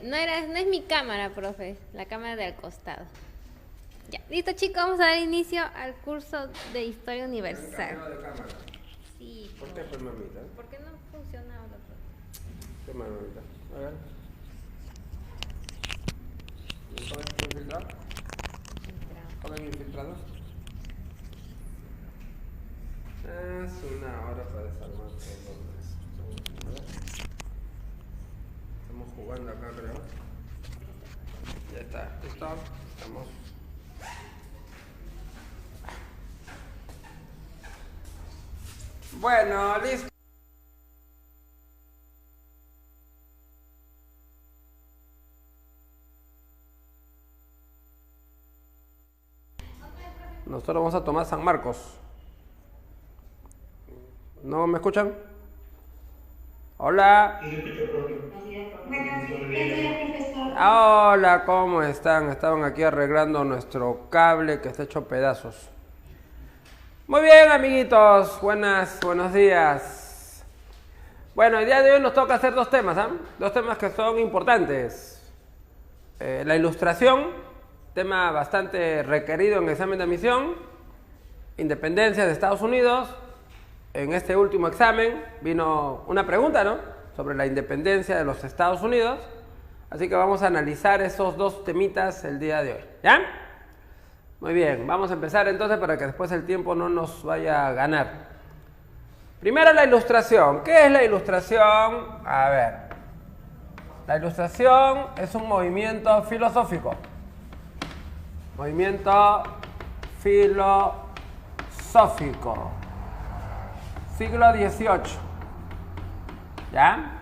No es mi cámara, profe, la cámara de al costado. Ya, listo chicos, vamos a dar inicio al curso de Historia Universal. ¿De cámara? Sí. ¿Por qué, pues, mamita? ¿Por qué no funciona ahora, profe? ¿Qué más, mamita? A ver. ¿Joven infiltrado? ¿Joven infiltrado? Es una hora para desarmar todo esto. Estamos jugando acá, creo. Ya está, listo. Estamos. Bueno, listo. Nosotros vamos a tomar San Marcos. ¿No me escuchan? Hola. Hola, ¿cómo están? Estaban aquí arreglando nuestro cable que está hecho pedazos. Muy bien, amiguitos. Buenos días. Bueno, el día de hoy nos toca hacer dos temas, ¿eh? Dos temas que son importantes. La ilustración, tema bastante requerido en el examen de admisión. Independencia de Estados Unidos. En este último examen vino una pregunta, ¿no?, sobre la independencia de los Estados Unidos. Así que vamos a analizar esos dos temitas el día de hoy, ¿ya? Muy bien, vamos a empezar entonces para que después el tiempo no nos vaya a ganar. Primero la ilustración. ¿Qué es la ilustración? A ver. La ilustración es un movimiento filosófico. Movimiento filosófico. Siglo XVIII. ¿Ya?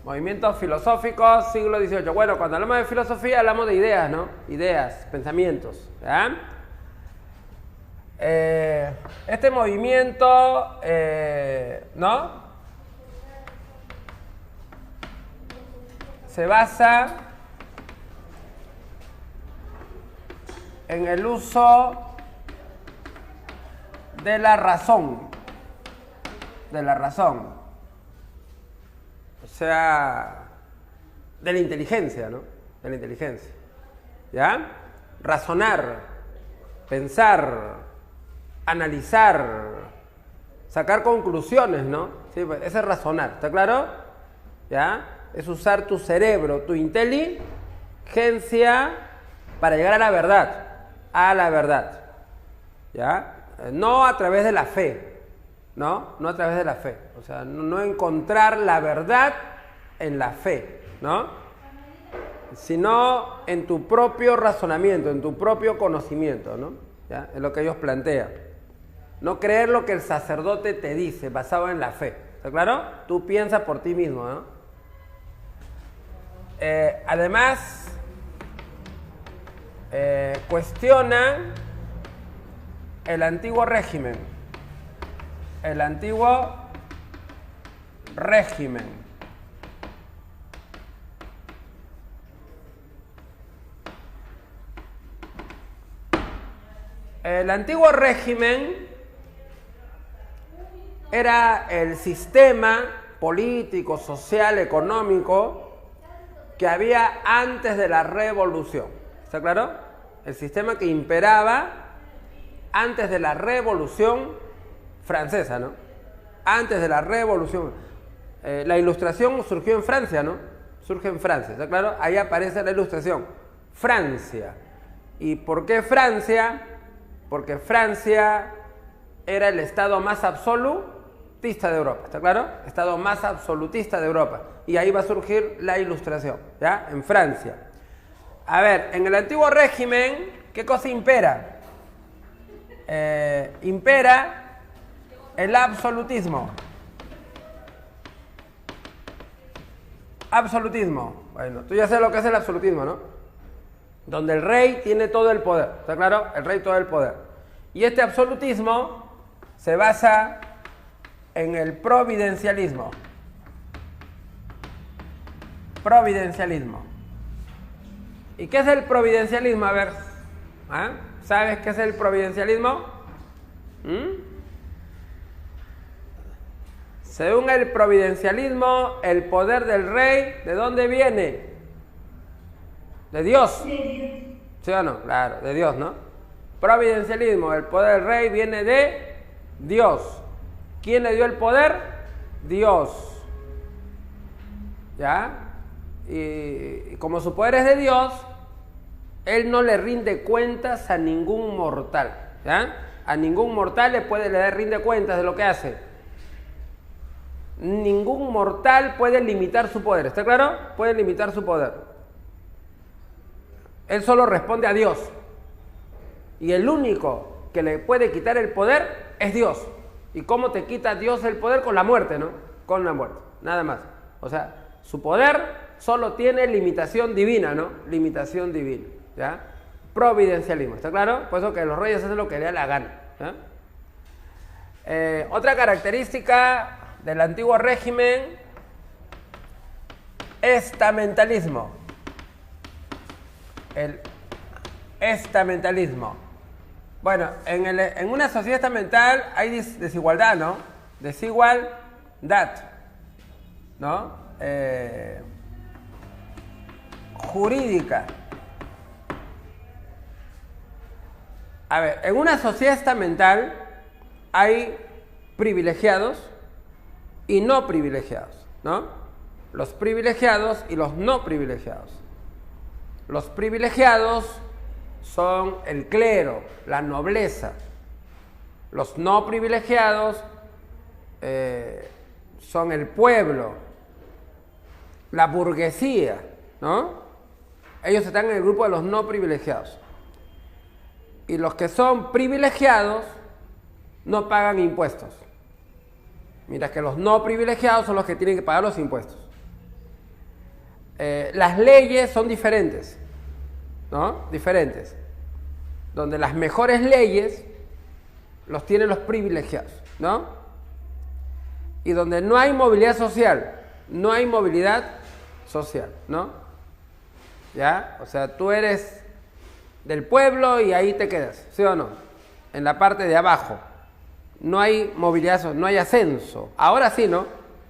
Movimientos filosóficos, siglo XVIII. Bueno, cuando hablamos de filosofía hablamos de ideas, ¿no? Ideas, pensamientos. ¿Ya? Este movimiento, ¿no?, se basa en el uso de la razón. De la razón. O sea, de la inteligencia, ¿no? De la inteligencia. ¿Ya? Razonar, pensar, analizar, sacar conclusiones, ¿no? Sí, pues, ese es razonar, ¿está claro? ¿Ya? Es usar tu cerebro, tu inteligencia para llegar a la verdad. A la verdad. ¿Ya? No a través de la fe. ¿No? No a través de la fe. O sea, no encontrar la verdad en la fe, ¿no? Sino en tu propio razonamiento, en tu propio conocimiento, ¿no? ¿Ya? Es lo que ellos plantean. No creer lo que el sacerdote te dice, basado en la fe. ¿Está claro? Tú piensas por ti mismo, ¿no? Además, cuestionan el antiguo régimen. El antiguo régimen. El antiguo régimen era el sistema político, social, económico que había antes de la revolución. ¿Está claro? El sistema que imperaba antes de la revolución francesa, ¿no? Antes de la revolución. La ilustración surgió en Francia, ¿no? Surge en Francia, ¿está claro? Ahí aparece la ilustración. Francia. ¿Y por qué Francia? Porque Francia era el estado más absolutista de Europa, ¿está claro? Estado más absolutista de Europa. Y ahí va a surgir la ilustración, ¿ya? En Francia. A ver, en el antiguo régimen, ¿qué cosa impera? Impera el absolutismo. Absolutismo. Bueno, tú ya sabes lo que es el absolutismo, ¿no? Donde el rey tiene todo el poder. ¿Está claro? El rey todo el poder. Y este absolutismo se basa en el providencialismo. Providencialismo. ¿Y qué es el providencialismo? A ver, ¿ah? ¿Sabes qué es el providencialismo? Según el providencialismo, el poder del rey, ¿de dónde viene? ¿De Dios? ¿Sí o no? Claro, de Dios, ¿no? Providencialismo, el poder del rey viene de Dios. ¿Quién le dio el poder? Dios. ¿Ya? Y como su poder es de Dios, Él no le rinde cuentas a ningún mortal. ¿Ya? A ningún mortal le rinde cuentas de lo que hace. Ningún mortal puede limitar su poder. ¿Está claro? Puede limitar su poder. Él solo responde a Dios. Y el único que le puede quitar el poder es Dios. ¿Y cómo te quita Dios el poder? Con la muerte, ¿no? Con la muerte, nada más. O sea, su poder solo tiene limitación divina, ¿no? Limitación divina, ¿ya? Providencialismo, ¿está claro? Por eso que los reyes hacen lo que les da la gana, ¿ya? Otra característica del antiguo régimen, estamentalismo. El estamentalismo. Bueno, en una sociedad estamental hay desigualdad, ¿no? Desigualdad, ¿no? Jurídica. A ver, en una sociedad estamental hay privilegiados y no privilegiados, ¿no? Los privilegiados y los no privilegiados. Los privilegiados son el clero, la nobleza. Los no privilegiados son el pueblo, la burguesía, ¿no? Ellos están en el grupo de los no privilegiados. Y los que son privilegiados no pagan impuestos. Mientras que los no privilegiados son los que tienen que pagar los impuestos. Las leyes son diferentes, ¿no? Diferentes. Donde las mejores leyes los tienen los privilegiados, ¿no? Y donde no hay movilidad social, no hay movilidad social, ¿no? ¿Ya? O sea, tú eres del pueblo y ahí te quedas, ¿sí o no? En la parte de abajo. No hay movilidad social, no hay ascenso. Ahora sí, ¿no?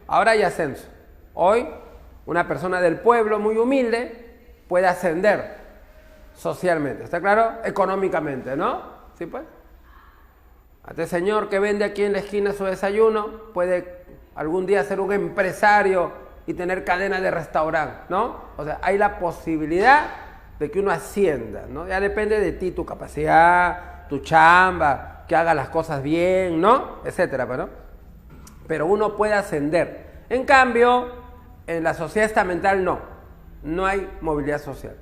Ahora hay ascenso. Hoy, una persona del pueblo muy humilde puede ascender socialmente, ¿está claro? Económicamente, ¿no? ¿Sí pues? Este señor que vende aquí en la esquina su desayuno puede algún día ser un empresario y tener cadena de restaurante, ¿no? O sea, hay la posibilidad de que uno ascienda, ¿no? Ya depende de ti, tu capacidad, tu chamba, que haga las cosas bien, ¿no? Etcétera, ¿no? Pero uno puede ascender. En cambio, en la sociedad estamental no hay movilidad social.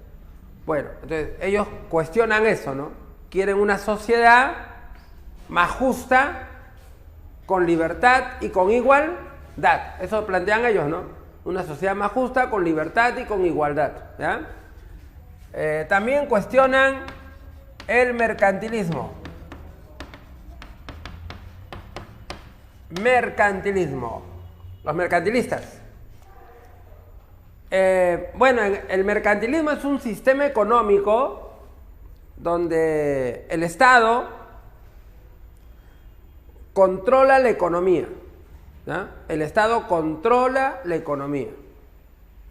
Bueno, entonces ellos cuestionan eso, ¿no? Quieren una sociedad más justa, con libertad y con igualdad. Eso plantean ellos, ¿no? Una sociedad más justa, con libertad y con igualdad, ¿ya? También cuestionan el mercantilismo. Mercantilismo. Los mercantilistas. Bueno, el mercantilismo es un sistema económico donde el Estado controla la economía, ¿ya? El Estado controla la economía,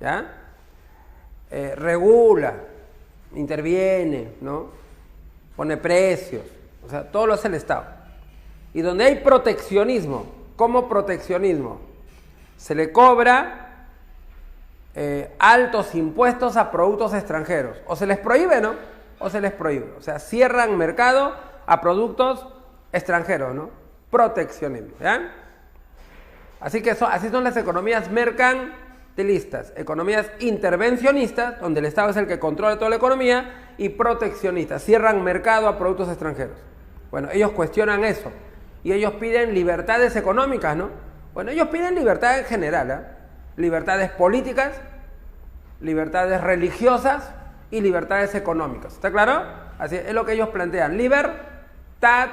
¿ya? Regula, interviene, ¿no? Pone precios, o sea, todo lo hace el Estado. Y donde hay proteccionismo, ¿cómo proteccionismo? Se le cobra altos impuestos a productos extranjeros. O se les prohíbe, ¿no? O se les prohíbe. O sea, cierran mercado a productos extranjeros, ¿no? Proteccionismo, ¿ya? Así que así son las economías mercantilistas. Economías intervencionistas, donde el Estado es el que controla toda la economía, y proteccionistas. Cierran mercado a productos extranjeros. Bueno, ellos cuestionan eso. Y ellos piden libertades económicas, ¿no? Bueno, ellos piden libertad en general, ¿eh? Libertades políticas, libertades religiosas y libertades económicas. ¿Está claro? Así es lo que ellos plantean. Libertad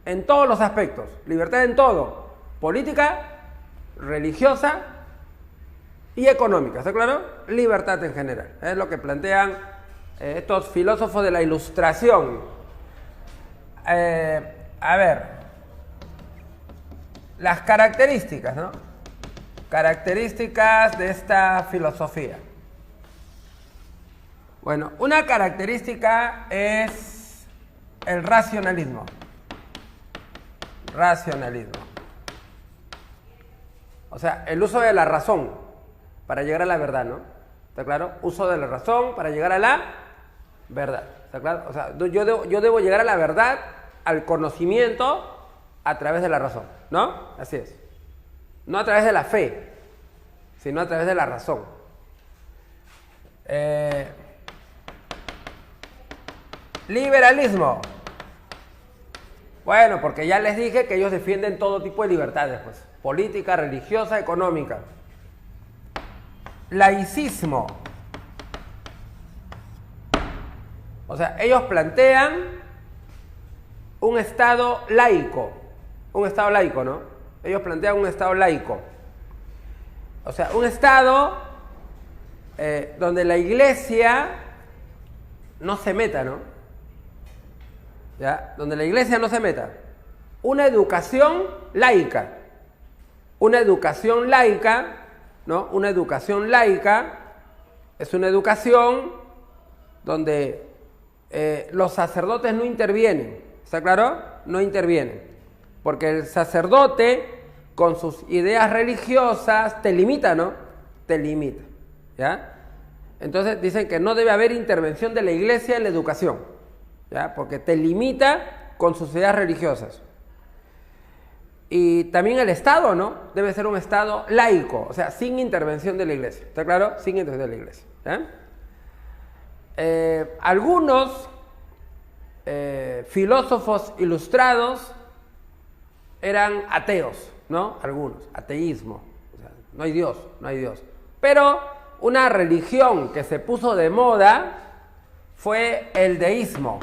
en todos los aspectos. Libertad en todo. Política, religiosa y económica. ¿Está claro? Libertad en general. Es lo que plantean estos filósofos de la Ilustración. A ver. las características, ¿no? Características de esta filosofía. Bueno, una característica es el racionalismo. Racionalismo. O sea, el uso de la razón para llegar a la verdad, ¿no? ¿Está claro? Uso de la razón para llegar a la verdad. ¿Está claro? O sea, yo debo llegar a la verdad, al conocimiento, a través de la razón, ¿no? Así es. No a través de la fe, sino a través de la razón. Liberalismo. Bueno, porque ya les dije que ellos defienden todo tipo de libertades, pues. Política, religiosa, económica. Laicismo. O sea, ellos plantean un Estado laico. Un Estado laico, ¿no? Ellos plantean un Estado laico. O sea, un Estado donde la Iglesia no se meta, ¿no? ¿Ya? Donde la Iglesia no se meta. Una educación laica. Una educación laica, ¿no? Una educación laica es una educación donde los sacerdotes no intervienen. ¿Está claro? No intervienen. Porque el sacerdote, con sus ideas religiosas, te limita, ¿no? Te limita. ¿Ya? Entonces dicen que no debe haber intervención de la Iglesia en la educación. ¿Ya? Porque te limita con sus ideas religiosas. Y también el Estado, ¿no? Debe ser un Estado laico, o sea, sin intervención de la Iglesia. ¿Está claro? Sin intervención de la Iglesia. ¿Ya? Algunos filósofos ilustrados eran ateos, ¿no? Algunos, ateísmo. O sea, no hay Dios, no hay Dios. Pero una religión que se puso de moda fue el deísmo.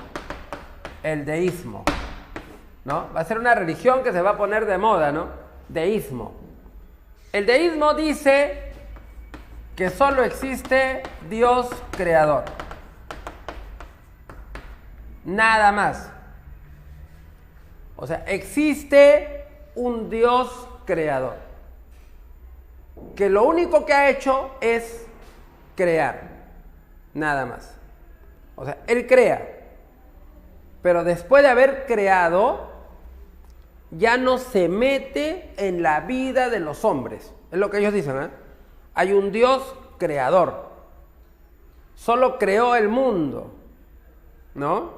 El deísmo, ¿no? Va a ser una religión que se va a poner de moda, ¿no? Deísmo. El deísmo dice que solo existe Dios creador. Nada más. O sea, existe un Dios creador. Que lo único que ha hecho es crear. Nada más. O sea, Él crea. Pero después de haber creado, ya no se mete en la vida de los hombres. Es lo que ellos dicen, ¿eh? Hay un Dios creador. Solo creó el mundo, ¿no?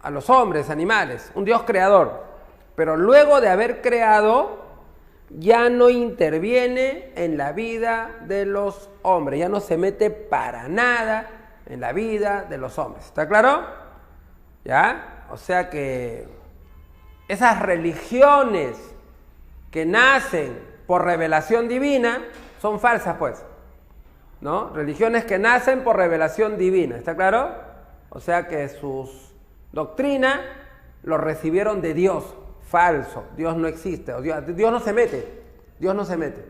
A los hombres, animales, un Dios creador. Pero luego de haber creado, ya no interviene en la vida de los hombres. Ya no se mete para nada en la vida de los hombres. ¿Está claro? ¿Ya? O sea que esas religiones que nacen por revelación divina son falsas, pues, ¿no? Religiones que nacen por revelación divina, ¿está claro? O sea que sus doctrinas lo recibieron de Dios, falso, Dios no existe, Dios no se mete, Dios no se mete,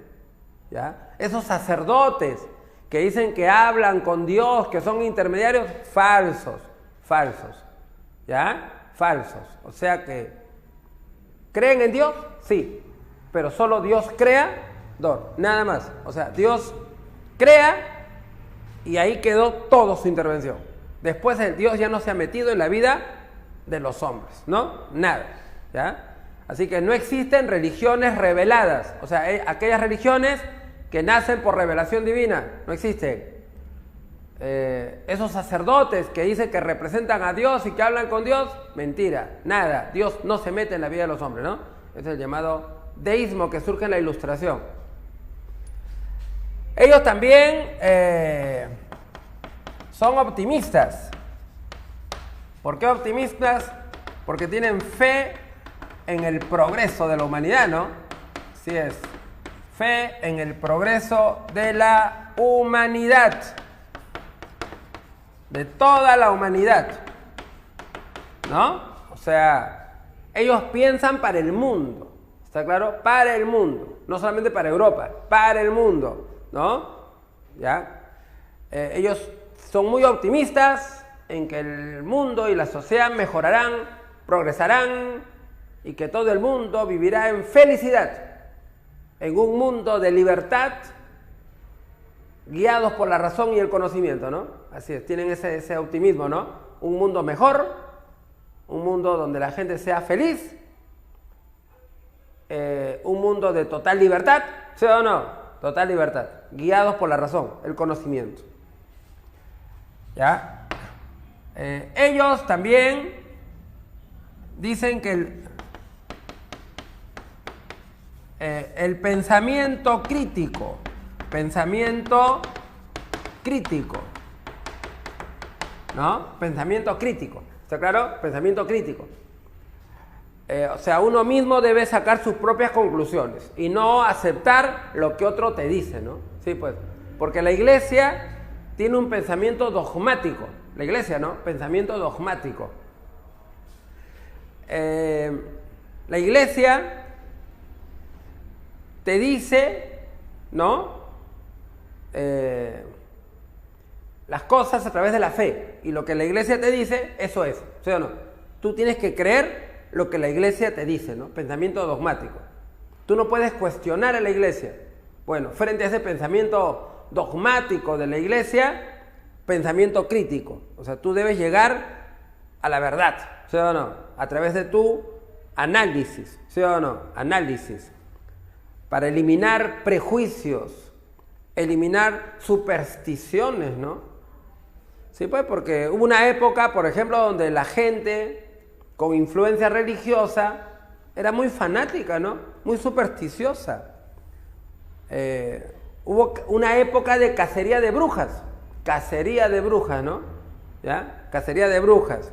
¿ya? Esos sacerdotes que dicen que hablan con Dios, que son intermediarios, falsos, falsos. ¿Ya? Falsos. O sea que, ¿creen en Dios? Sí. Pero solo Dios creador. Nada más. O sea, Dios crea y ahí quedó toda su intervención. Después Dios ya no se ha metido en la vida de los hombres, ¿no? Nada. ¿Ya? Así que no existen religiones reveladas. O sea, aquellas religiones que nacen por revelación divina. No existen. Esos sacerdotes que dicen que representan a Dios y que hablan con Dios, mentira, nada, Dios no se mete en la vida de los hombres, ¿no? Es el llamado deísmo que surge en la Ilustración. Ellos también son optimistas. ¿Por qué optimistas? Porque tienen fe en el progreso de la humanidad, ¿no? Así es, fe en el progreso de la humanidad. De toda la humanidad, ¿no? O sea, ellos piensan para el mundo, ¿está claro? Para el mundo, no solamente para Europa, para el mundo, ¿no? ¿Ya? Ellos son muy optimistas en que el mundo y la sociedad mejorarán, progresarán, y que todo el mundo vivirá en felicidad, en un mundo de libertad, guiados por la razón y el conocimiento, ¿no? Así es, tienen ese optimismo, ¿no? Un mundo mejor, un mundo donde la gente sea feliz, un mundo de total libertad, ¿sí o no? Total libertad, guiados por la razón, el conocimiento. ¿Ya? Ellos también dicen que el pensamiento crítico, ¿no? Pensamiento crítico, ¿está claro? Pensamiento crítico. O sea, uno mismo debe sacar sus propias conclusiones y no aceptar lo que otro te dice, ¿no? Sí, pues, porque la iglesia tiene un pensamiento dogmático. La iglesia, ¿no? Pensamiento dogmático. La iglesia te dice, ¿no? Las cosas a través de la fe. Y lo que la iglesia te dice, eso es. ¿Sí o no? Tú tienes que creer lo que la iglesia te dice, ¿no? Pensamiento dogmático. Tú no puedes cuestionar a la iglesia. Bueno, frente a ese pensamiento dogmático de la iglesia, pensamiento crítico. O sea, tú debes llegar a la verdad, ¿sí o no? A través de tu análisis, ¿sí o no? Análisis. Para eliminar prejuicios, eliminar supersticiones, ¿no? Sí, pues, porque hubo una época, por ejemplo, donde la gente con influencia religiosa era muy fanática, ¿no? Muy supersticiosa. Hubo una época de cacería de brujas, ¿no? ¿Ya? Cacería de brujas,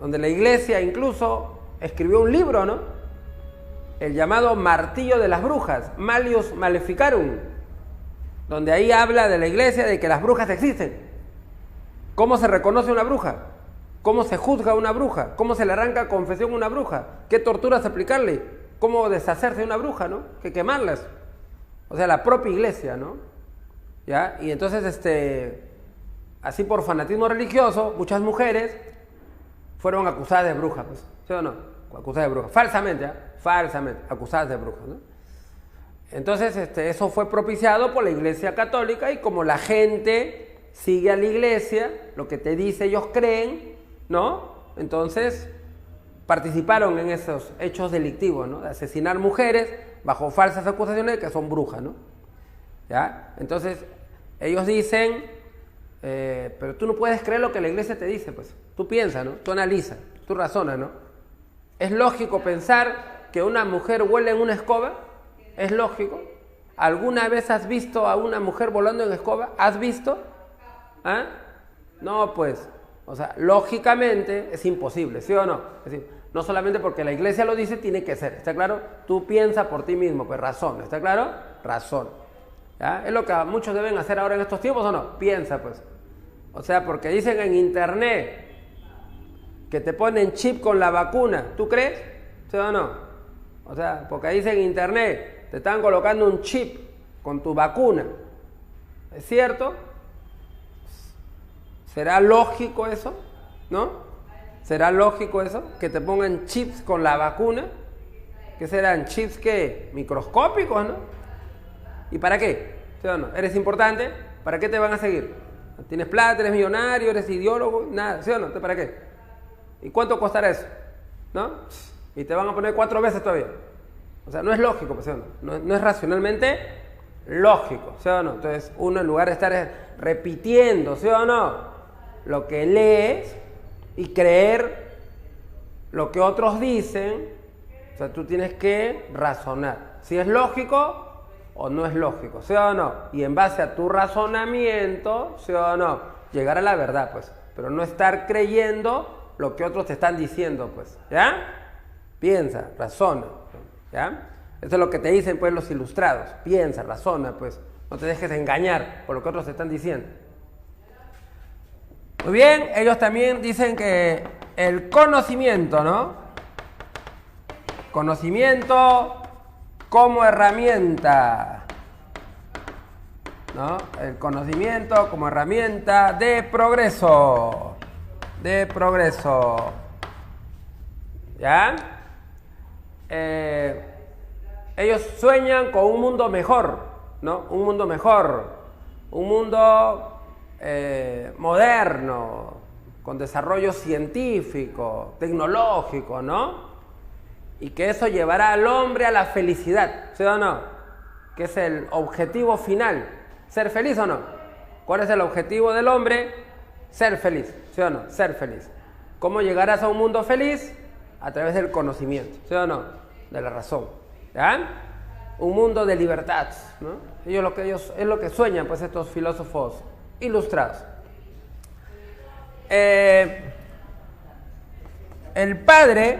donde la iglesia incluso escribió un libro, ¿no? El llamado Martillo de las Brujas, Malleus Maleficarum, donde ahí habla de la iglesia de que las brujas existen. ¿Cómo se reconoce una bruja? ¿Cómo se juzga a una bruja? ¿Cómo se le arranca confesión a una bruja? ¿Qué torturas aplicarle? ¿Cómo deshacerse de una bruja, no? Que quemarlas. O sea, la propia iglesia, ¿no? ¿Ya? Y entonces, así por fanatismo religioso, muchas mujeres fueron acusadas de brujas, pues, ¿sí o no? Acusadas de brujas. Falsamente, ¿eh? Falsamente, acusadas de brujas, ¿no? Entonces, eso fue propiciado por la Iglesia Católica y como la gente sigue a la iglesia, lo que te dice ellos creen, ¿no? Entonces participaron en esos hechos delictivos, ¿no? De asesinar mujeres bajo falsas acusaciones de que son brujas, ¿no? ¿Ya? Entonces ellos dicen, pero tú no puedes creer lo que la iglesia te dice, pues. Tú piensas, ¿no? Tú analizas, tú razonas, ¿no? ¿Es lógico pensar que una mujer vuela en una escoba? ¿Es lógico? ¿Alguna vez has visto a una mujer volando en escoba? ¿Has visto? ¿Ah? No, pues, o sea, lógicamente es imposible, ¿sí o no? Es decir, no solamente porque la iglesia lo dice, tiene que ser, ¿está claro? Tú piensas por ti mismo, pues razón, ¿está claro? Razón. ¿Ya? Es lo que muchos deben hacer ahora en estos tiempos, ¿o no? Piensa, pues. O sea, porque dicen en internet que te ponen chip con la vacuna, ¿tú crees? ¿Sí o no? O sea, porque dicen en internet, te están colocando un chip con tu vacuna. ¿Es cierto? ¿Será lógico eso? ¿No? ¿Será lógico eso? Que te pongan chips con la vacuna. ¿Qué serán? ¿Chips qué? Microscópicos, ¿no? ¿Y para qué? ¿Sí o no? ¿Eres importante? ¿Para qué te van a seguir? ¿Tienes plata? ¿Eres millonario? ¿Eres ideólogo? Nada, ¿sí o no? ¿Para qué? ¿Y cuánto costará eso? ¿No? Y te van a poner 4 veces todavía. O sea, no es lógico, ¿sí o no? No es racionalmente lógico, ¿sí o no? Entonces, uno en lugar de estar repitiendo, ¿sí o no?, lo que lees y creer lo que otros dicen, o sea, tú tienes que razonar si es lógico o no es lógico, ¿sí o no? Y en base a tu razonamiento, ¿sí o no?, llegar a la verdad, pues, pero no estar creyendo lo que otros te están diciendo, pues, ¿ya? Piensa, razona, ¿ya? Eso es lo que te dicen, pues, los ilustrados. Piensa, razona, pues, no te dejes engañar por lo que otros te están diciendo. Muy bien, ellos también dicen que el conocimiento, ¿no? Conocimiento como herramienta, ¿no? El conocimiento como herramienta de progreso. ¿Ya? ellos sueñan con un mundo mejor, ¿no? Un mundo mejor, un mundo moderno, con desarrollo científico, tecnológico, ¿no? Y que eso llevará al hombre a la felicidad, ¿sí o no? Que es el objetivo final, ¿ser feliz o no? ¿Cuál es el objetivo del hombre? Ser feliz, ¿sí o no? Ser feliz. ¿Cómo llegarás a un mundo feliz? A través del conocimiento, ¿sí o no? De la razón, ¿ya? Un mundo de libertad, ¿no? Ellos es lo que sueñan, pues, estos filósofos ilustrados. El padre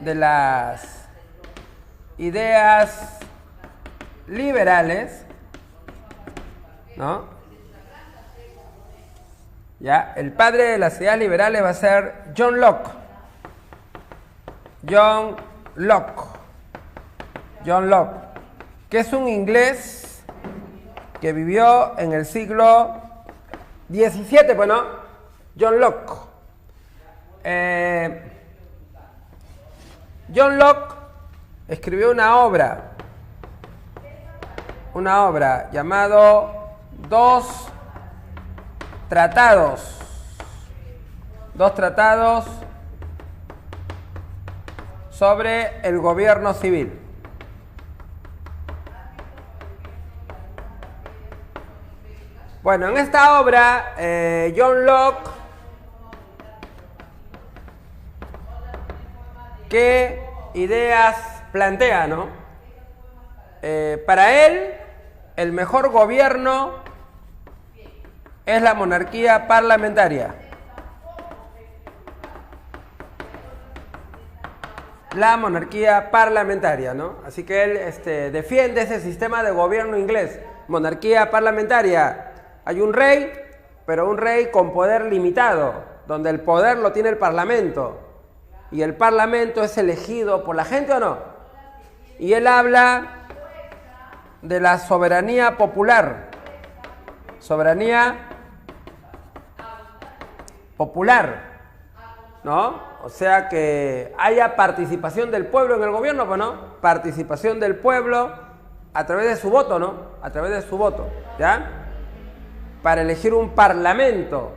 de las ideas liberales, ¿no? Ya, el padre de las ideas liberales va a ser John Locke. John Locke, que es un inglés que vivió en el siglo XVII, bueno, John Locke. John Locke escribió una obra llamado Dos Tratados sobre el gobierno civil. Bueno, en esta obra, John Locke, ¿qué ideas plantea, no? Para él, el mejor gobierno es la monarquía parlamentaria. La monarquía parlamentaria, ¿no? Así que él defiende ese sistema de gobierno inglés, monarquía parlamentaria. Hay un rey, pero un rey con poder limitado, donde el poder lo tiene el parlamento. Y el parlamento es elegido por la gente, ¿o no? Y él habla de la soberanía popular. Soberanía popular, ¿no? O sea, que haya participación del pueblo en el gobierno, pues, ¿no? Participación del pueblo a través de su voto, ¿no? A través de su voto, ¿ya? Para elegir un parlamento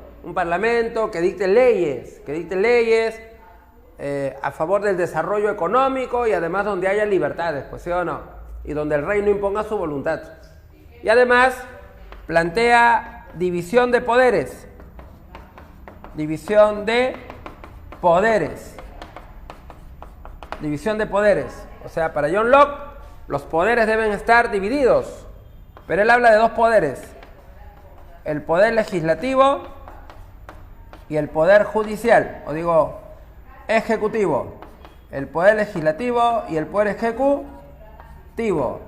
que dicte leyes, a favor del desarrollo económico y además donde haya libertades, pues, ¿sí o no? Y donde el rey no imponga su voluntad. Y además plantea división de poderes. División de poderes. O sea, para John Locke, los poderes deben estar divididos. Pero él habla de dos poderes: el poder legislativo y el poder judicial, o digo, ejecutivo. El poder legislativo y el poder ejecutivo.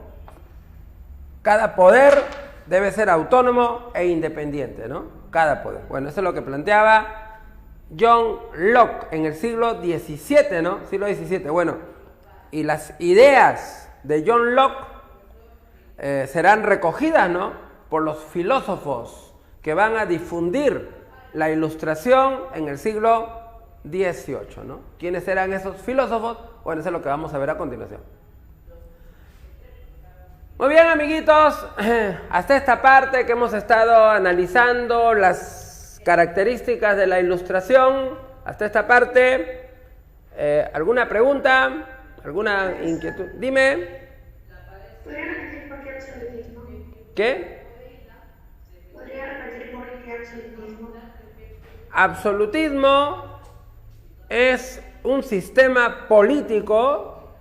Cada poder debe ser autónomo e independiente, ¿no? Cada poder. Bueno, eso es lo que planteaba John Locke en el siglo XVII, ¿no? Siglo XVII. Bueno, y las ideas de John Locke serán recogidas, ¿no? Por los filósofos que van a difundir la Ilustración en el siglo XVIII, ¿no? ¿Quiénes eran esos filósofos? Bueno, eso es lo que vamos a ver a continuación. Muy bien, amiguitos, hasta esta parte que hemos estado analizando las características de la Ilustración, hasta esta parte, ¿alguna pregunta? ¿Alguna inquietud? Dime. ¿Podría repetir por qué absolutismo? ¿Qué? ¿Podría repetir por qué absolutismo? Absolutismo es un sistema político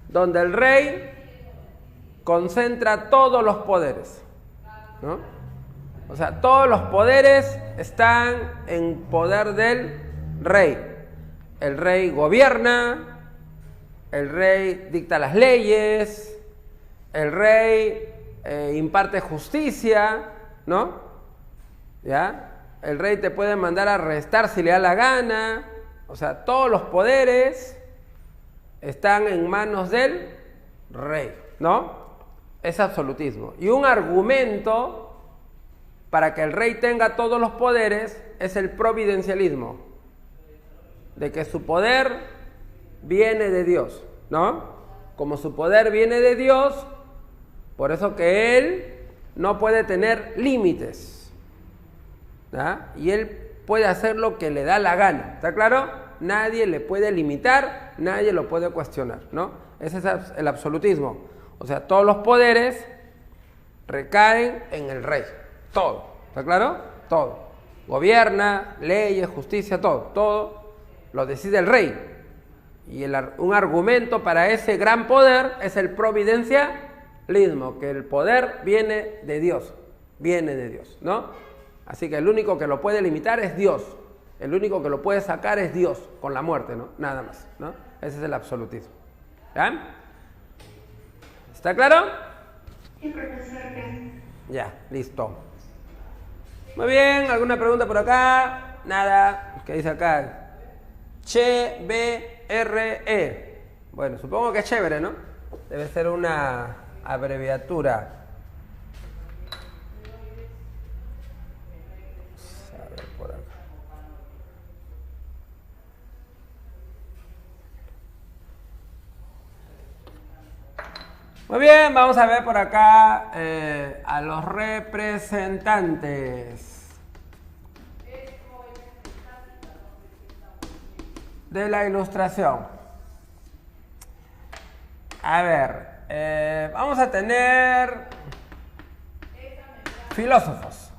donde el rey concentra todos los poderes, ¿no? O sea, todos los poderes están en poder del rey. El rey gobierna, el rey dicta las leyes, el rey imparte justicia, ¿no? ¿Ya? El rey te puede mandar a arrestar si le da la gana. O sea, todos los poderes están en manos del rey, ¿no? Es absolutismo. Y un argumento para que el rey tenga todos los poderes es el providencialismo, de que su poder viene de Dios, ¿no? Como su poder viene de Dios, por eso que Él no puede tener límites, ¿ya? Y Él puede hacer lo que le da la gana, ¿está claro? Nadie le puede limitar, nadie lo puede cuestionar, ¿no? Ese es el absolutismo. O sea, todos los poderes recaen en el rey, todo, ¿está claro? Todo. Gobierna, leyes, justicia, todo lo decide el rey. Y un argumento para ese gran poder es el providencialismo, que el poder viene de Dios, ¿no? Así que el único que lo puede limitar es Dios, el único que lo puede sacar es Dios, con la muerte, ¿no? Nada más, ¿no? Ese es el absolutismo. ¿Ya? ¿Está claro? Sí, profesor. Ya, listo. Muy bien, ¿alguna pregunta por acá? Nada. ¿Qué dice acá? CBRE. Bueno, supongo que es chévere, ¿no? Debe ser una abreviatura. A ver, por acá. Muy bien, vamos a ver por acá a los representantes de la Ilustración. A ver, vamos a tener filósofos,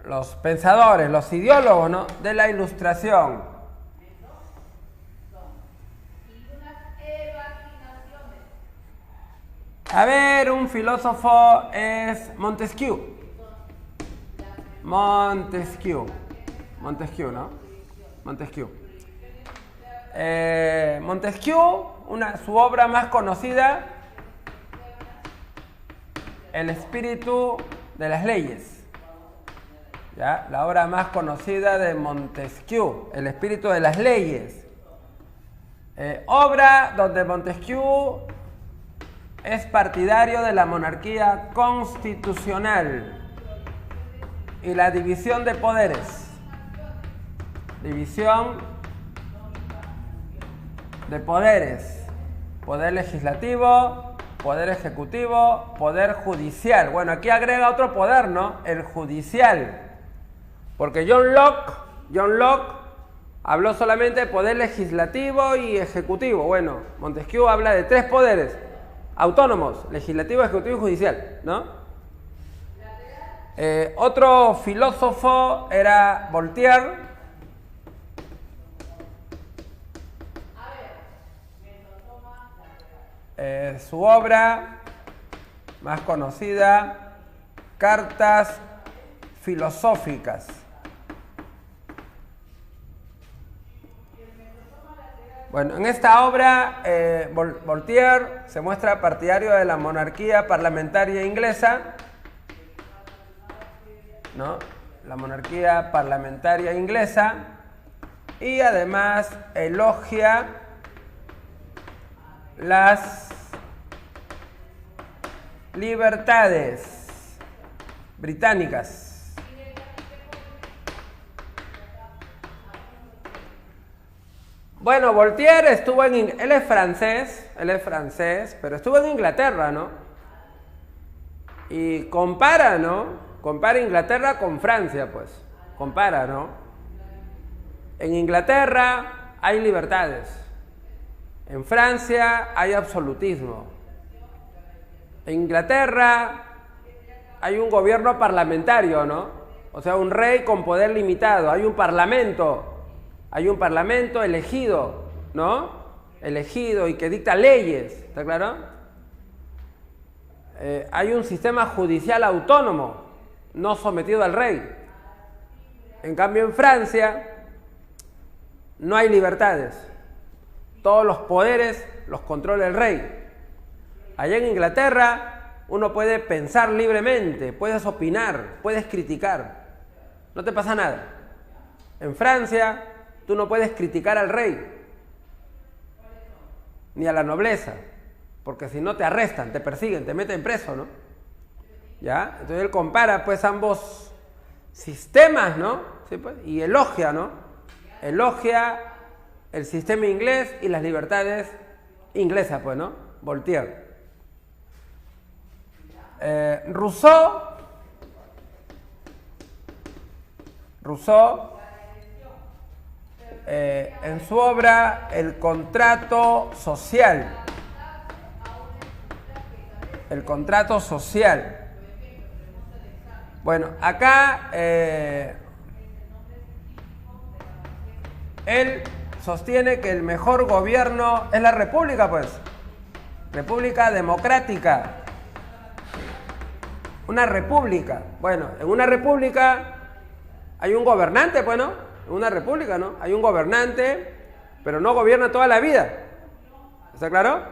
los pensadores, los ideólogos, ¿no?, de la Ilustración. A ver, un filósofo es Montesquieu. Montesquieu, ¿no? Montesquieu. Montesquieu, su obra más conocida, El espíritu de las leyes. ¿Ya? La obra más conocida de Montesquieu, El espíritu de las leyes. Obra donde Montesquieu es partidario de la monarquía constitucional y la división de poderes. División de poderes. Poder legislativo, poder ejecutivo, poder judicial. Bueno, aquí agrega otro poder, ¿no? El judicial. Porque John Locke habló solamente de poder legislativo y ejecutivo. Bueno, Montesquieu habla de tres poderes autónomos: legislativo, ejecutivo y judicial, ¿no? Otro filósofo era Voltaire. Su obra más conocida, Cartas filosóficas. Bueno, en esta obra Voltaire se muestra partidario de la monarquía parlamentaria inglesa, ¿no? La monarquía parlamentaria inglesa, y además elogia las libertades británicas. Bueno, Voltaire estuvo él es francés, pero estuvo en Inglaterra, ¿no? Y compara, ¿no? Compara Inglaterra con Francia, pues. Compara, ¿no? En Inglaterra hay libertades. En Francia hay absolutismo. En Inglaterra hay un gobierno parlamentario, ¿no? O sea, un rey con poder limitado. Hay un parlamento elegido, ¿no? Elegido y que dicta leyes, ¿está claro? Hay un sistema judicial autónomo, no sometido al rey. En cambio, en Francia no hay libertades. Todos los poderes los controla el rey. Allá en Inglaterra uno puede pensar libremente, puedes opinar, puedes criticar. No te pasa nada. En Francia tú no puedes criticar al rey, ni a la nobleza, porque si no te arrestan, te persiguen, te meten preso, ¿no? ¿Ya? Entonces él compara pues ambos sistemas, ¿no? Sí, pues, y elogia, ¿no? Elogia el sistema inglés y las libertades inglesas, pues, ¿no? Voltaire. Rousseau, en su obra El contrato social, bueno, acá él sostiene que el mejor gobierno es la república, pues, república democrática. Una república. Bueno, en una república hay un gobernante, pues, ¿no? En una república, ¿no? Hay un gobernante, pero no gobierna toda la vida. ¿Está claro?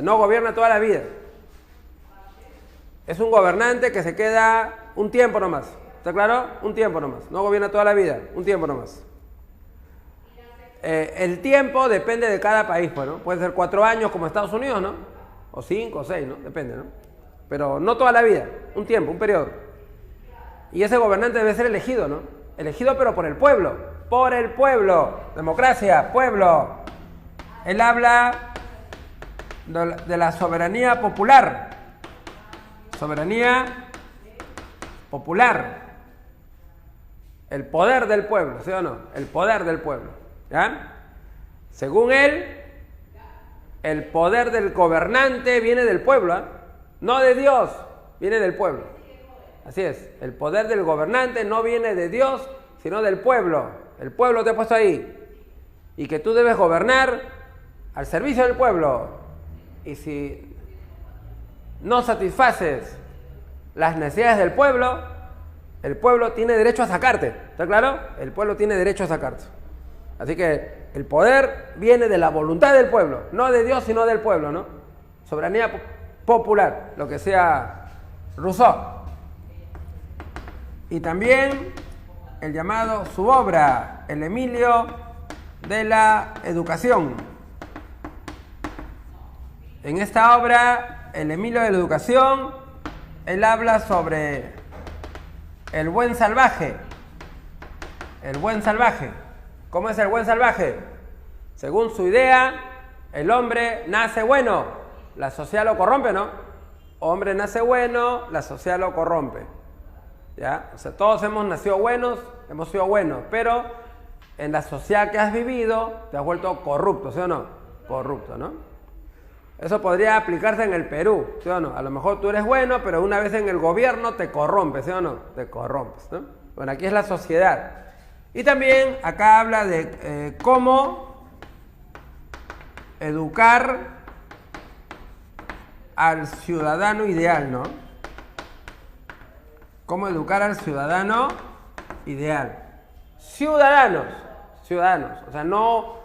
No gobierna toda la vida. Es un gobernante que se queda un tiempo nomás. ¿Está claro? Un tiempo nomás. No gobierna toda la vida, un tiempo nomás. El tiempo depende de cada país, pues, ¿no? Puede ser 4 años como Estados Unidos, ¿no? O 5 o 6, ¿no? Depende, ¿no? Pero no toda la vida, un tiempo, un periodo. Y ese gobernante debe ser elegido, ¿no? Elegido pero por el pueblo. Por el pueblo. Democracia, pueblo. Él habla de la soberanía popular. Soberanía popular. El poder del pueblo, ¿sí o no? El poder del pueblo. ¿Ya? Según él, el poder del gobernante viene del pueblo, ¿eh? No de Dios, viene del pueblo. Así es, el poder del gobernante no viene de Dios, sino del pueblo. El pueblo te ha puesto ahí. Y que tú debes gobernar al servicio del pueblo. Y si no satisfaces las necesidades del pueblo, el pueblo tiene derecho a sacarte. ¿Está claro? El pueblo tiene derecho a sacarte. Así que el poder viene de la voluntad del pueblo, no de Dios, sino del pueblo, ¿no? Soberanía popular, lo que sea Rousseau. Y también el llamado, su obra, El Emilio de la Educación. En esta obra, El Emilio de la Educación, él habla sobre el buen salvaje. El buen salvaje. ¿Cómo es el buen salvaje? Según su idea, el hombre nace bueno, la sociedad lo corrompe, ¿no? Hombre nace bueno, la sociedad lo corrompe. ¿Ya? O sea, todos hemos nacido buenos, hemos sido buenos, pero en la sociedad que has vivido te has vuelto corrupto, ¿sí o no? Corrupto, ¿no? Eso podría aplicarse en el Perú, ¿sí o no? A lo mejor tú eres bueno, pero una vez en el gobierno te corrompes, ¿sí o no? Te corrompes, ¿no? Bueno, aquí es la sociedad. Y también acá habla de cómo educar al ciudadano ideal, ¿no? Cómo educar al ciudadano ideal. Ciudadanos, o sea, no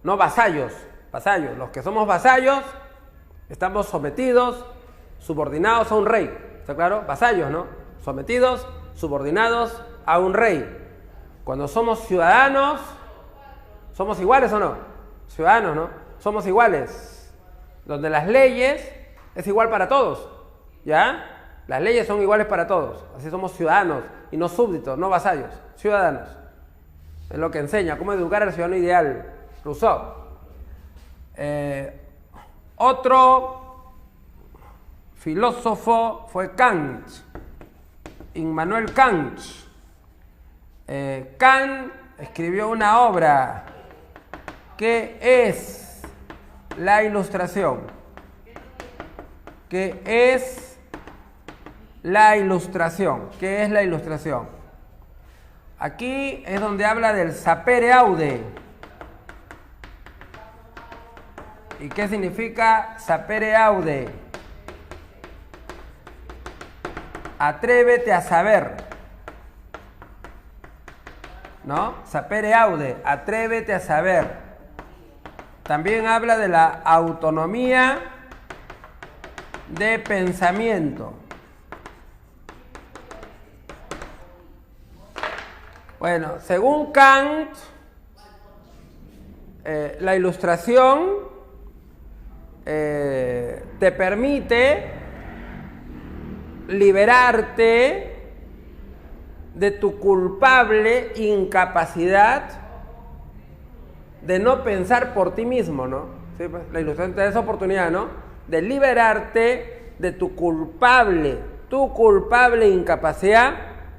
vasallos. Los que somos vasallos estamos sometidos, subordinados a un rey. ¿Está claro? Vasallos, ¿no? Sometidos, subordinados a un rey. Cuando somos ciudadanos, ¿somos iguales o no? Ciudadanos, ¿no? Somos iguales. Donde las leyes es igual para todos, ¿ya? Las leyes son iguales para todos. Así somos ciudadanos y no súbditos, no vasallos. Ciudadanos. Es lo que enseña cómo educar al ciudadano ideal. Rousseau. Otro filósofo fue Kant. Immanuel Kant. Kant escribió una obra que es la Ilustración. ¿Qué es la Ilustración? ¿Qué es la Ilustración? Aquí es donde habla del sapere aude. ¿Y qué significa sapere aude? Atrévete a saber. ¿No? Sapere aude, atrévete a saber. También habla de la autonomía de pensamiento. Bueno, según Kant, la Ilustración te permite liberarte de tu culpable incapacidad de no pensar por ti mismo, ¿no? Sí, pues, la ilustración te da esa oportunidad, ¿no? De liberarte de tu culpable incapacidad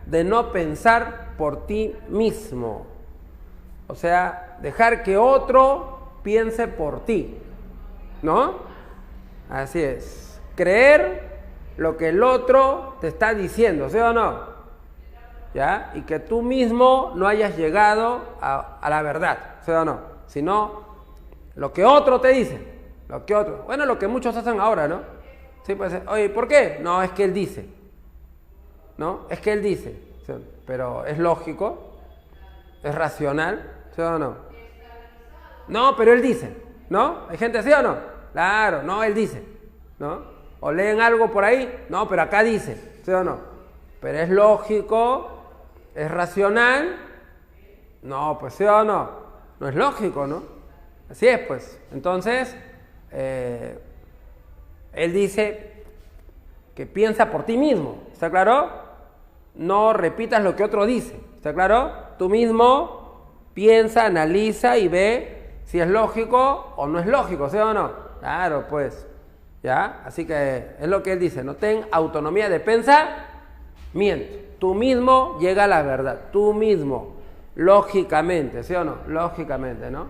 de no pensar por ti mismo. O sea, dejar que otro piense por ti, ¿no? Así es. Creer lo que el otro te está diciendo, ¿sí o no? ¿Ya? Y que tú mismo no hayas llegado a la verdad, ¿sí o no? Sino lo que otro te dice, lo que muchos hacen ahora, ¿no? Sí, pues, oye, ¿por qué? No, es que él dice, ¿no? Es que él dice, ¿sí? Pero es lógico, es racional, ¿sí o no? No, pero él dice, ¿no? ¿Hay gente así o no? Claro, no, él dice, ¿no? O leen algo por ahí, no, pero acá dice, ¿sí o no? Pero es lógico, es racional, no, pues sí o no, no es lógico, ¿no? Así es, pues. Entonces, él dice que piensa por ti mismo, ¿está claro? No repitas lo que otro dice, ¿está claro? Tú mismo piensa, analiza y ve si es lógico o no es lógico, ¿sí o no? Claro, pues. ¿Ya? Así que es lo que él dice, no ten autonomía de pensamiento. Tú mismo llega a la verdad, tú mismo, lógicamente, ¿sí o no? Lógicamente, ¿no?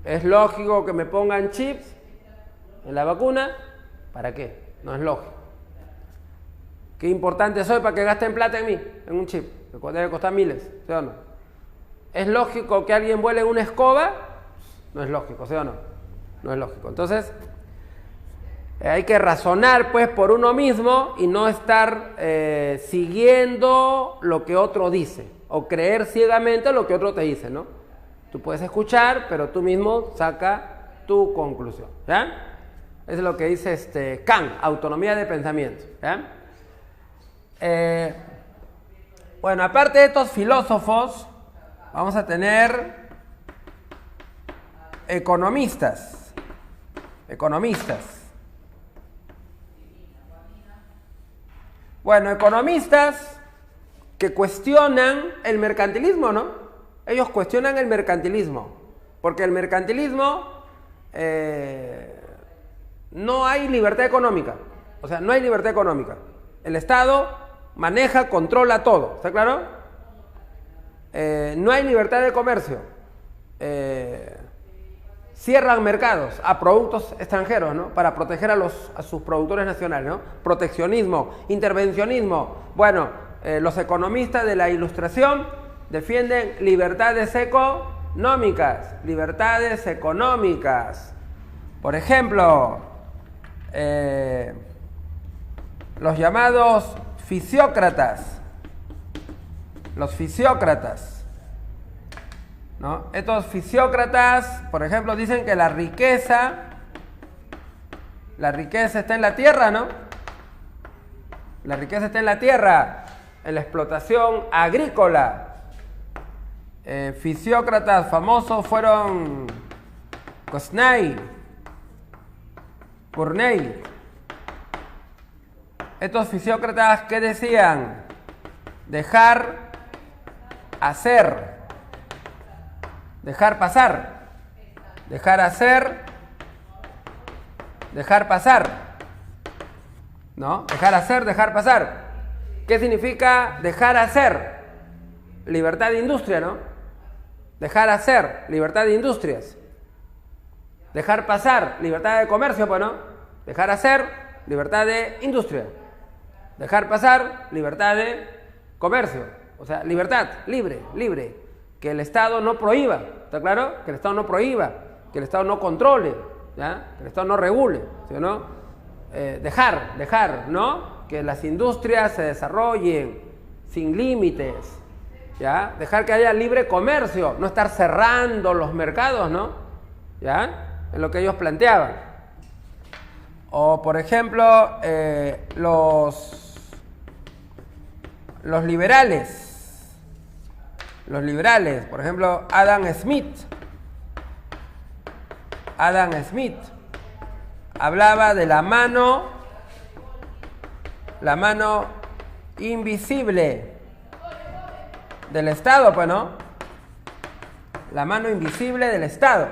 ¿Es lógico que me pongan chips en la vacuna? ¿Para qué? No es lógico. ¿Qué importante soy para que gasten plata en mí? En un chip, que debe costar miles, ¿sí o no? ¿Es lógico que alguien vuele una escoba? No es lógico, ¿sí o no? No es lógico. Entonces, hay que razonar pues por uno mismo y no estar siguiendo lo que otro dice o creer ciegamente lo que otro te dice, ¿no? Tú puedes escuchar, pero tú mismo saca tu conclusión, ¿ya? Es lo que dice Kant, autonomía de pensamiento, ¿ya? Bueno, aparte de estos filósofos, vamos a tener economistas. Bueno, economistas que cuestionan el mercantilismo, ¿no? Ellos cuestionan el mercantilismo, porque el mercantilismo no hay libertad económica, o sea, no hay libertad económica. El Estado maneja, controla todo, ¿está claro? No hay libertad de comercio. Cierran mercados a productos extranjeros, ¿no? Para proteger a sus productores nacionales, ¿no? Proteccionismo, intervencionismo. Bueno, los economistas de la Ilustración defienden libertades económicas. Por ejemplo, los llamados fisiócratas. Los fisiócratas, ¿no? Estos fisiócratas, por ejemplo, dicen que la riqueza está en la tierra, ¿no? La riqueza está en la tierra, en la explotación agrícola. Fisiócratas famosos fueron Courney. Estos fisiócratas, ¿qué decían? Dejar hacer, dejar pasar, dejar hacer, dejar pasar, ¿no? Dejar hacer, dejar pasar. ¿Qué significa dejar hacer? Libertad de industria, ¿no? Dejar hacer, libertad de industrias. Dejar pasar, libertad de comercio, pues, ¿no? Dejar hacer, libertad de industria. Dejar pasar, libertad de comercio. O sea, libertad, libre. Que el Estado no prohíba, ¿está claro? Que el Estado no prohíba, que el Estado no controle, ¿ya? Que el Estado no regule, ¿sí o no? Dejar, ¿no? Que las industrias se desarrollen sin límites, ¿ya? Dejar que haya libre comercio, no estar cerrando los mercados, ¿no? ¿Ya? Es lo que ellos planteaban. O, por ejemplo, los liberales. Los liberales, por ejemplo, Adam Smith hablaba de la mano invisible del Estado, pues, ¿no? La mano invisible del Estado.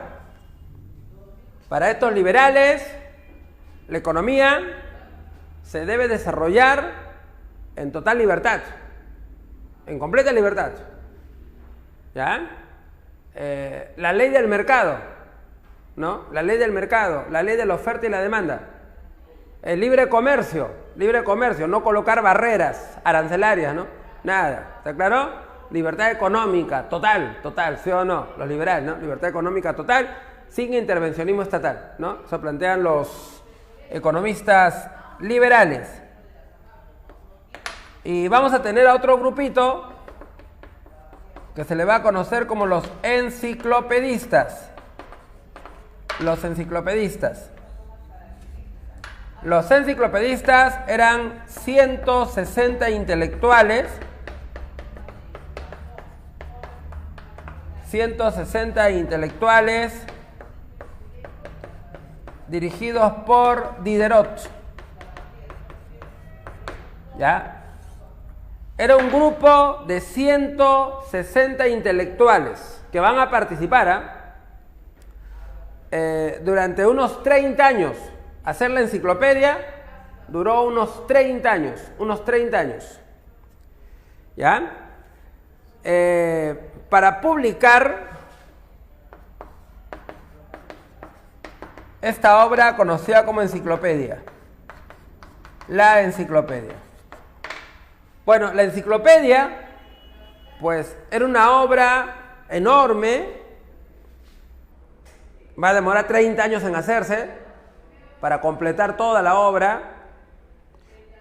Para estos liberales, la economía se debe desarrollar en total libertad, en completa libertad. ¿Ya? La ley del mercado, ¿no? La ley del mercado, la ley de la oferta y la demanda. El libre comercio, no colocar barreras arancelarias, ¿no? Nada, ¿está claro? Libertad económica, total, ¿sí o no? Los liberales, ¿no? Libertad económica total, sin intervencionismo estatal, ¿no? Eso plantean los economistas liberales. Y vamos a tener a otro grupito que se le va a conocer como los enciclopedistas. Los enciclopedistas. Los enciclopedistas eran 160 intelectuales, 160 intelectuales dirigidos por Diderot. ¿Ya? Era un grupo de 160 intelectuales que van a participar durante unos 30 años. Hacer la enciclopedia duró unos 30 años. ¿Ya? Para publicar esta obra conocida como enciclopedia. La enciclopedia. Bueno, la enciclopedia, pues, era una obra enorme. Va a demorar 30 años en hacerse para completar toda la obra.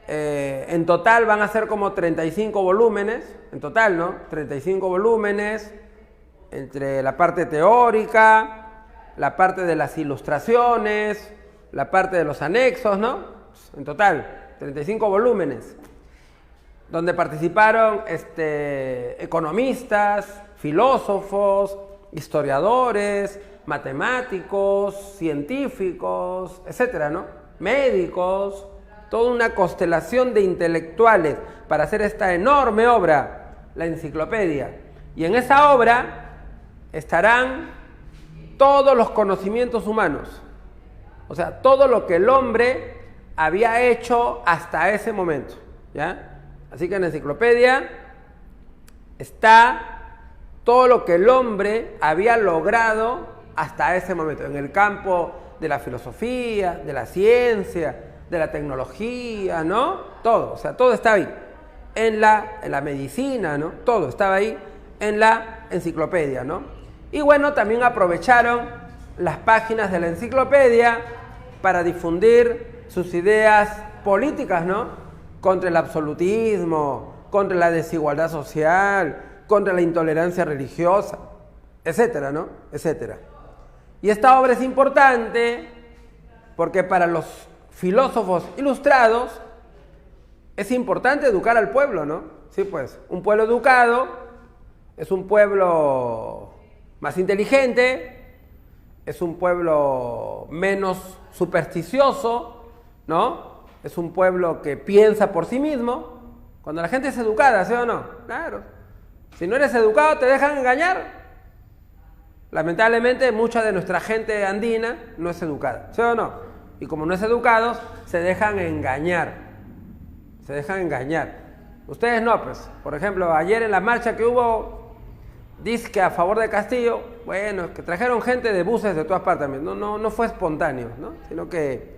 En total van a ser como 35 volúmenes, en total, ¿no? 35 volúmenes, entre la parte teórica, la parte de las ilustraciones, la parte de los anexos, ¿no? En total, 35 volúmenes, donde participaron economistas, filósofos, historiadores, matemáticos, científicos, etcétera, ¿no? Médicos, toda una constelación de intelectuales para hacer esta enorme obra, la enciclopedia. Y en esa obra estarán todos los conocimientos humanos, o sea, todo lo que el hombre había hecho hasta ese momento, ¿ya? Así que en la enciclopedia está todo lo que el hombre había logrado hasta ese momento, en el campo de la filosofía, de la ciencia, de la tecnología, ¿no? Todo, o sea, todo estaba ahí. En la medicina, ¿no? Todo estaba ahí en la enciclopedia, ¿no? Y bueno, también aprovecharon las páginas de la enciclopedia para difundir sus ideas políticas, ¿no? Contra el absolutismo, contra la desigualdad social, contra la intolerancia religiosa, etcétera, ¿no? Etcétera. Y esta obra es importante porque para los filósofos ilustrados es importante educar al pueblo, ¿no? Sí, pues, un pueblo educado es un pueblo más inteligente, es un pueblo menos supersticioso, ¿no? Es un pueblo que piensa por sí mismo. Cuando la gente es educada, ¿sí o no? Claro. Si no eres educado, te dejan engañar. Lamentablemente, mucha de nuestra gente andina no es educada, ¿sí o no? Y como no es educados, se dejan engañar. Se dejan engañar. Ustedes no, pues. Por ejemplo, ayer en la marcha que hubo, disque a favor de Castillo, bueno, que trajeron gente de buses de todas partes también. No fue espontáneo, ¿no? Sino que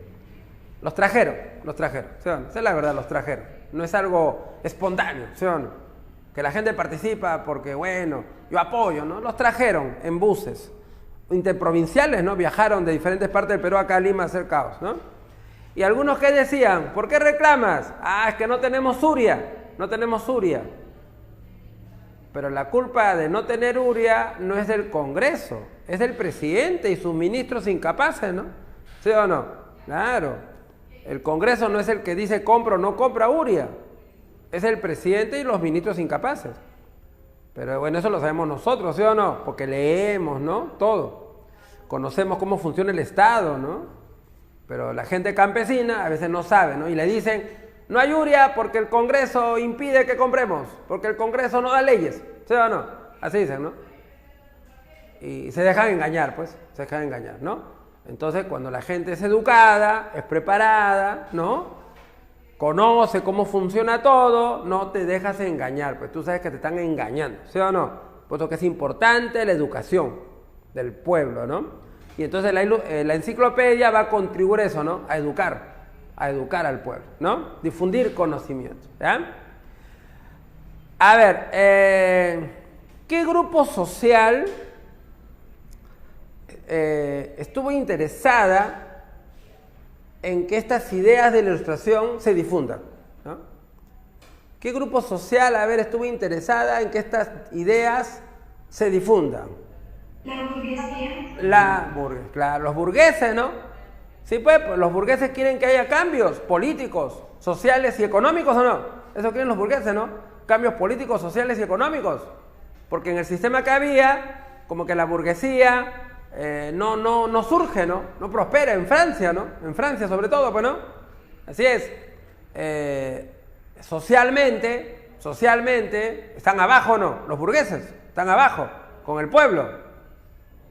los trajeron, ¿sí o no? Esa es la verdad, los trajeron. No es algo espontáneo, ¿sí o no? Que la gente participa porque, bueno, yo apoyo, ¿no? Los trajeron en buses interprovinciales, ¿no? Viajaron de diferentes partes del Perú acá a Lima a hacer caos, ¿no? Y algunos que decían, ¿por qué reclamas? Ah, es que no tenemos URIA, Pero la culpa de no tener URIA no es del Congreso, es del presidente y sus ministros incapaces, ¿no? ¿Sí o no? Claro. El Congreso no es el que dice compra o no compra URIA. Es el presidente y los ministros incapaces. Pero bueno, eso lo sabemos nosotros, ¿sí o no? Porque leemos, ¿no? Todo. Conocemos cómo funciona el Estado, ¿no? Pero la gente campesina a veces no sabe, ¿no? Y le dicen, no hay URIA porque el Congreso impide que compremos, porque el Congreso no da leyes. ¿sí o no? Así dicen, ¿no? Y se dejan engañar, pues, se dejan engañar, ¿no? Entonces, cuando la gente es educada, es preparada, ¿no? Conoce cómo funciona todo, no te dejas engañar, pues tú sabes que te están engañando, ¿sí o no? Puesto que es importante la educación del pueblo, ¿no? Y entonces la enciclopedia va a contribuir a eso, ¿no? A educar al pueblo, ¿no? Difundir conocimiento, ¿ya? A ver, ¿qué grupo social estuvo interesada en que estas ideas de la Ilustración se difundan, ¿no? ¿Qué grupo social, a ver, estuvo interesada en que estas ideas se difundan? La burguesía. Claro, los burgueses, ¿no? Sí, pues los burgueses quieren que haya cambios políticos, sociales y económicos, ¿o no? Eso quieren los burgueses, ¿no? Cambios políticos, sociales y económicos. Porque en el sistema que había, como que la burguesía no surge, ¿no? No prospera en Francia, ¿no? En Francia sobre todo, pues, ¿no? Así es. Socialmente, están abajo, ¿no? Los burgueses están abajo, con el pueblo.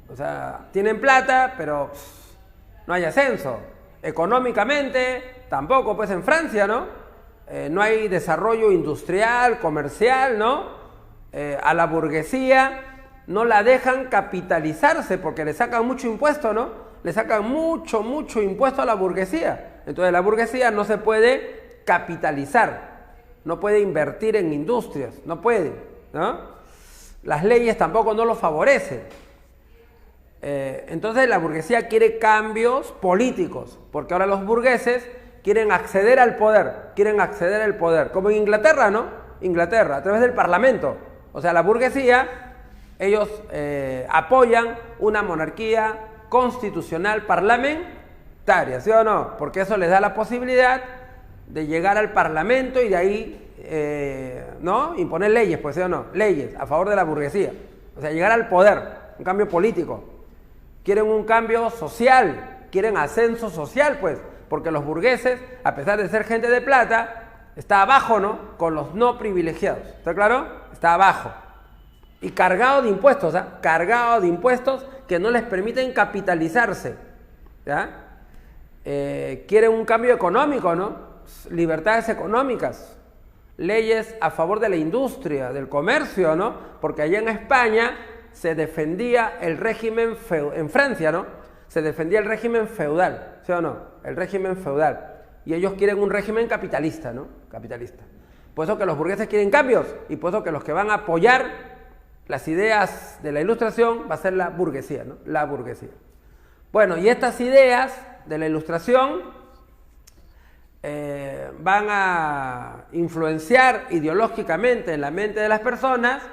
O sea, tienen plata, pero no hay ascenso. Económicamente, tampoco, pues en Francia, ¿no? No hay desarrollo industrial, comercial, ¿no? A la burguesía no la dejan capitalizarse porque le sacan mucho impuesto, ¿no? Le sacan mucho impuesto a la burguesía. Entonces la burguesía no se puede capitalizar, no puede invertir en industrias, no puede, ¿no? Las leyes tampoco no lo favorecen. Entonces la burguesía quiere cambios políticos, porque ahora los burgueses quieren acceder al poder, como en Inglaterra, ¿no? Inglaterra, a través del Parlamento. O sea, la burguesía, ellos apoyan una monarquía constitucional parlamentaria, ¿sí o no? Porque eso les da la posibilidad de llegar al Parlamento y de ahí, ¿no? Imponer leyes, pues, ¿sí o no? Leyes a favor de la burguesía. O sea, llegar al poder, un cambio político. Quieren un cambio social, quieren ascenso social, pues, porque los burgueses, a pesar de ser gente de plata, está abajo, ¿no? Con los no privilegiados, ¿está claro? Está abajo. Y cargado de impuestos, ¿ah? Cargado de impuestos que no les permiten capitalizarse, ¿ya? Quieren un cambio económico, ¿no? Libertades económicas, leyes a favor de la industria, del comercio, ¿no? Porque allá en España se defendía el régimen en Francia, ¿no? Se defendía el régimen feudal, ¿sí o no? El régimen feudal. Y ellos quieren un régimen capitalista, ¿no? Capitalista. Por eso que los burgueses quieren cambios y por eso que los que van a apoyar las ideas de la Ilustración va a ser la burguesía, ¿no? La burguesía. Bueno, y estas ideas de la Ilustración van a influenciar ideológicamente en la mente de las personas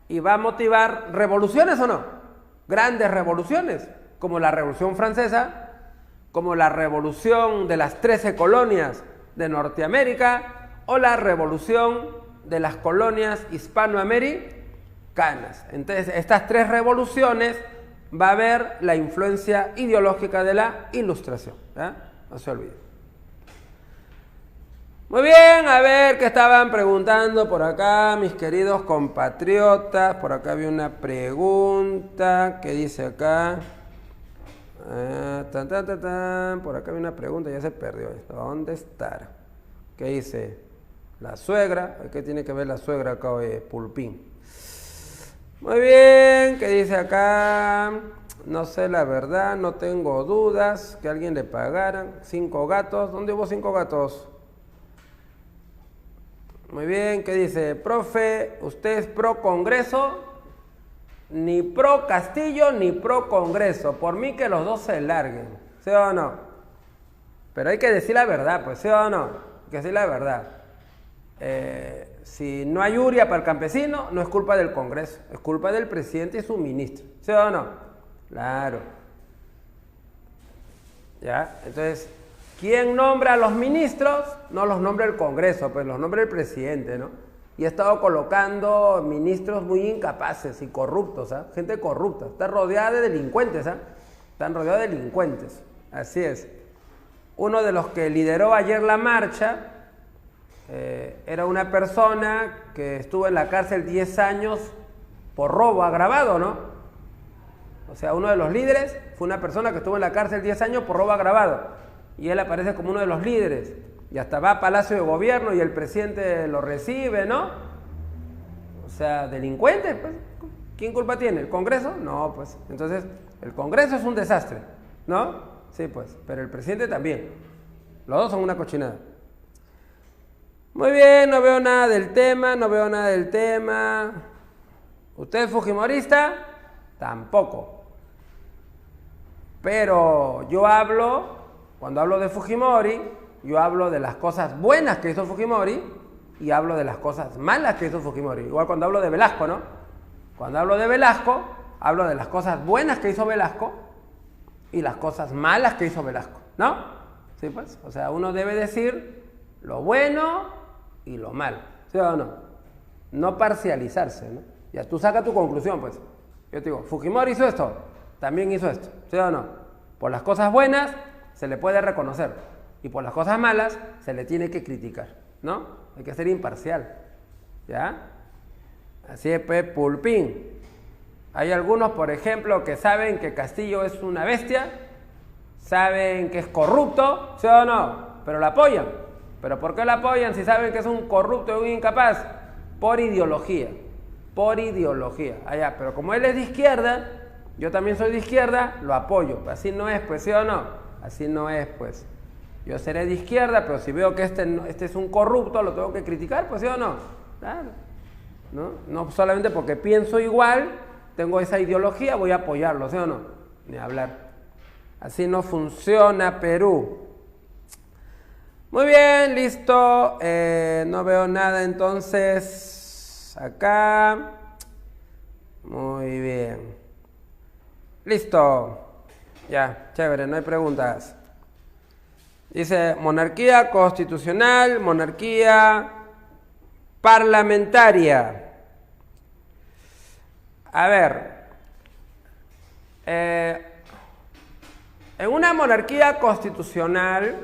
y va a motivar revoluciones, ¿o no? Grandes revoluciones, como la Revolución Francesa, como la revolución de las 13 colonias de Norteamérica o la revolución de las colonias hispanoamericanas. Entonces, estas tres revoluciones va a haber la influencia ideológica de la Ilustración, ¿ya? No se olviden. Muy bien, a ver qué estaban preguntando por acá mis queridos compatriotas. Por acá había una pregunta que dice acá. Por acá había una pregunta, ya se perdió esto. ¿Dónde estará? ¿Qué dice? La suegra. ¿Qué tiene que ver la suegra acá hoy? Pulpín. Muy bien, ¿qué dice acá? No sé la verdad, no tengo dudas. Que alguien le pagaran. 5 gatos. ¿Dónde hubo 5 gatos? Muy bien, ¿qué dice? Profe, ¿usted es pro Congreso? Ni pro Castillo ni pro Congreso. Por mí que los dos se larguen, ¿sí o no? Pero hay que decir la verdad, pues, ¿sí o no? Hay que decir la verdad. Si no hay Uria para el campesino, no es culpa del Congreso, es culpa del presidente y su ministro, ¿sí o no? Claro. ¿Ya? Entonces, ¿quién nombra a los ministros? No los nombra el Congreso, pues los nombra el presidente, ¿no? Y ha estado colocando ministros muy incapaces y corruptos, ¿ah? Gente corrupta. Está rodeada de delincuentes, ¿ah? Están rodeados de delincuentes. Así es. Uno de los que lideró ayer la marcha era una persona que estuvo en la cárcel 10 años por robo agravado, ¿no? O sea, uno de los líderes fue una persona que estuvo en la cárcel 10 años por robo agravado. Y él aparece como uno de los líderes. Y hasta va a Palacio de Gobierno y el presidente lo recibe, ¿no? O sea, delincuente, pues. ¿Quién culpa tiene? ¿El Congreso? No, pues. Entonces, el Congreso es un desastre, ¿no? Sí, pues. Pero el presidente también. Los dos son una cochinada. Muy bien, no veo nada del tema, no veo nada del tema. ¿Usted es fujimorista? Tampoco. Pero yo hablo, cuando hablo de Fujimori, yo hablo de las cosas buenas que hizo Fujimori y hablo de las cosas malas que hizo Fujimori. Igual cuando hablo de Velasco, ¿no? Cuando hablo de Velasco, hablo de las cosas buenas que hizo Velasco y las cosas malas que hizo Velasco, ¿no? Sí, pues. O sea, uno debe decir lo bueno y lo malo, ¿sí o no? No parcializarse, ¿no? Ya tú sacas tu conclusión, pues. Yo te digo, Fujimori hizo esto, también hizo esto, ¿sí o no? Por las cosas buenas se le puede reconocer y por las cosas malas se le tiene que criticar, ¿no? Hay que ser imparcial, ¿ya? Así es, pues, pulpín. Hay algunos, por ejemplo, que saben que Castillo es una bestia, saben que es corrupto, ¿sí o no? Pero lo apoyan. ¿Pero por qué lo apoyan si saben que es un corrupto y un incapaz? Por ideología. Por ideología. Allá, pero como él es de izquierda, yo también soy de izquierda, lo apoyo. Así no es, pues, ¿sí o no? Así no es, pues. Yo seré de izquierda, pero si veo que este es un corrupto, lo tengo que criticar, pues, ¿sí o no? Claro. No solamente porque pienso igual, tengo esa ideología, voy a apoyarlo, ¿sí o no? Ni hablar. Así no funciona Perú. Muy bien, listo. No veo nada entonces acá. Muy bien. Listo. Ya, chévere, no hay preguntas. Dice monarquía constitucional, monarquía parlamentaria. A ver, en una monarquía constitucional,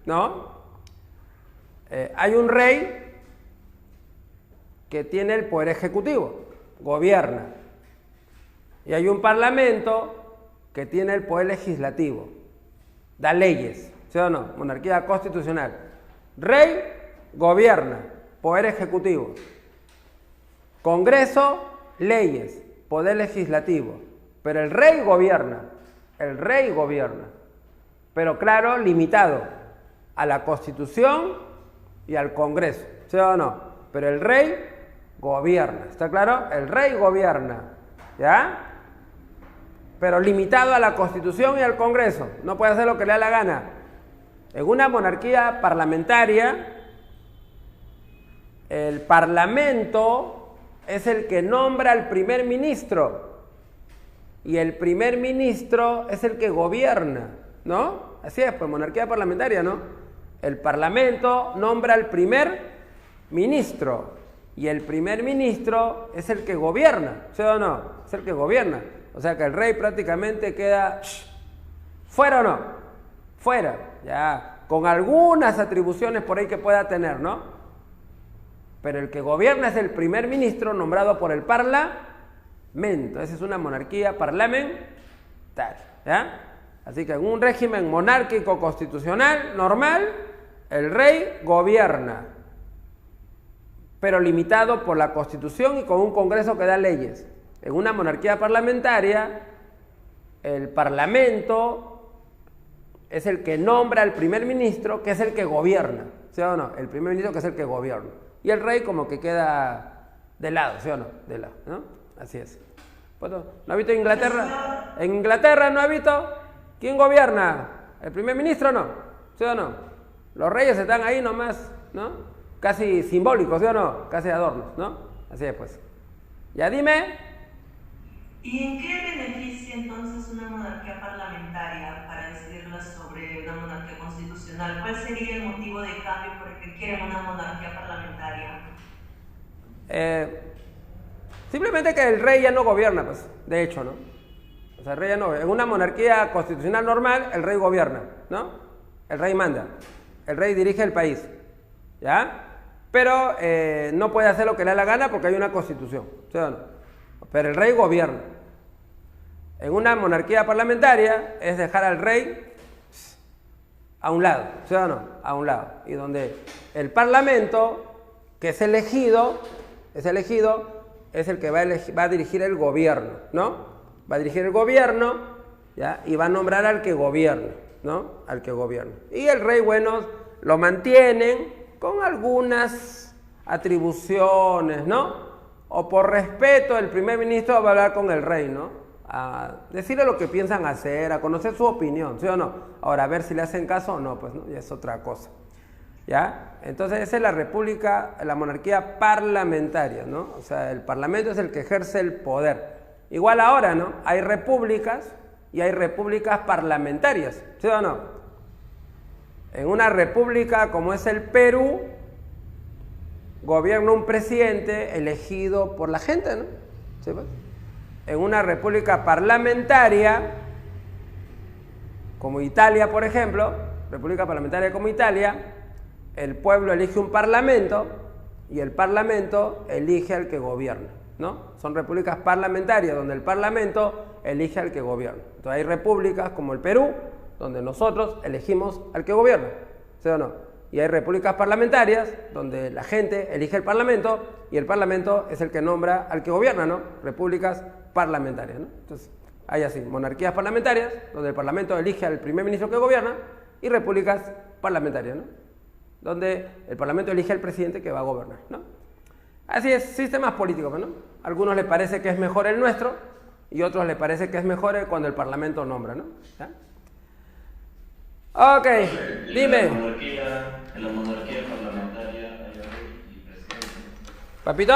¿no? Hay un rey que tiene el poder ejecutivo, gobierna. Y hay un parlamento que tiene el poder legislativo, da leyes, ¿sí o no? Monarquía constitucional. Rey, gobierna, poder ejecutivo. Congreso, leyes, poder legislativo. Pero el rey gobierna, pero claro, limitado a la Constitución y al Congreso, ¿sí o no? Pero el rey gobierna, ¿está claro? El rey gobierna, ¿ya? Pero limitado a la Constitución y al Congreso, no puede hacer lo que le da la gana. En una monarquía parlamentaria, el Parlamento es el que nombra al primer ministro y el primer ministro es el que gobierna, ¿no? Así es, pues monarquía parlamentaria, ¿no? El Parlamento nombra al primer ministro y el primer ministro es el que gobierna, ¿sí o no? Es el que gobierna. O sea que el rey prácticamente queda fuera o no, fuera, ya, con algunas atribuciones por ahí que pueda tener, ¿no? Pero el que gobierna es el primer ministro nombrado por el Parlamento. Esa es una monarquía parlamentaria, ¿ya? Así que en un régimen monárquico constitucional normal, el rey gobierna, pero limitado por la Constitución y con un Congreso que da leyes. En una monarquía parlamentaria, el Parlamento es el que nombra al primer ministro, que es el que gobierna, ¿sí o no? El primer ministro que es el que gobierna. Y el rey como que queda de lado, ¿sí o no? De lado, ¿no? Así es. ¿No ha visto Inglaterra? En Inglaterra, ¿no ha visto? ¿Quién gobierna? ¿El primer ministro o no? ¿Sí o no? Los reyes están ahí nomás, ¿no? Casi simbólicos, ¿sí o no? Casi adornos, ¿no? Así es, pues. Ya dime. ¿Y en qué beneficia entonces una monarquía parlamentaria para decidirla sobre una monarquía constitucional? ¿Cuál sería el motivo de cambio por el que quieren una monarquía parlamentaria? Simplemente que el rey ya no gobierna, pues, de hecho, ¿no? O sea, el rey ya no. En una monarquía constitucional normal, el rey gobierna, ¿no? El rey manda. El rey dirige el país, ¿ya? pero no puede hacer lo que le da la gana porque hay una constitución, ¿sí o no? Pero el rey gobierna. En una monarquía parlamentaria es dejar al rey a un lado, ¿sí o no? A un lado. Y donde el parlamento, que es elegido, es el que va a dirigir el gobierno, ¿no? Va a dirigir el gobierno, ¿ya? Y va a nombrar al que gobierna, ¿no? Al que gobierna. Y el rey, bueno, lo mantienen con algunas atribuciones, ¿no? O por respeto, el primer ministro va a hablar con el rey, ¿no? A decirle lo que piensan hacer, a conocer su opinión, ¿sí o no? Ahora, a ver si le hacen caso o no, pues, ¿no? Ya es otra cosa, ¿ya? Entonces, esa es la república, la monarquía parlamentaria, ¿no? O sea, el parlamento es el que ejerce el poder. Igual ahora, ¿no? Hay repúblicas y hay repúblicas parlamentarias, ¿sí o no? En una república como es el Perú, gobierna un presidente elegido por la gente, ¿no? ¿Sí, pues? En una república parlamentaria, como Italia, por ejemplo, república parlamentaria como Italia, el pueblo elige un parlamento y el parlamento elige al que gobierna, ¿no? Son repúblicas parlamentarias donde el parlamento elige al que gobierna. Entonces hay repúblicas como el Perú, donde nosotros elegimos al que gobierna, ¿sí o no? Y hay repúblicas parlamentarias donde la gente elige el parlamento y el parlamento es el que nombra al que gobierna, ¿no? Repúblicas parlamentarias, ¿no? Entonces, hay así, monarquías parlamentarias, donde el parlamento elige al primer ministro que gobierna, y repúblicas parlamentarias, ¿no? Donde el parlamento elige al presidente que va a gobernar, ¿no? Así es, sistemas políticos, ¿no? A algunos les parece que es mejor el nuestro, y a otros les parece que es mejor cuando el parlamento nombra, ¿no? ¿Ya? Ok, dime. En la monarquía parlamentaria hay rey y presidente. ¿Papito?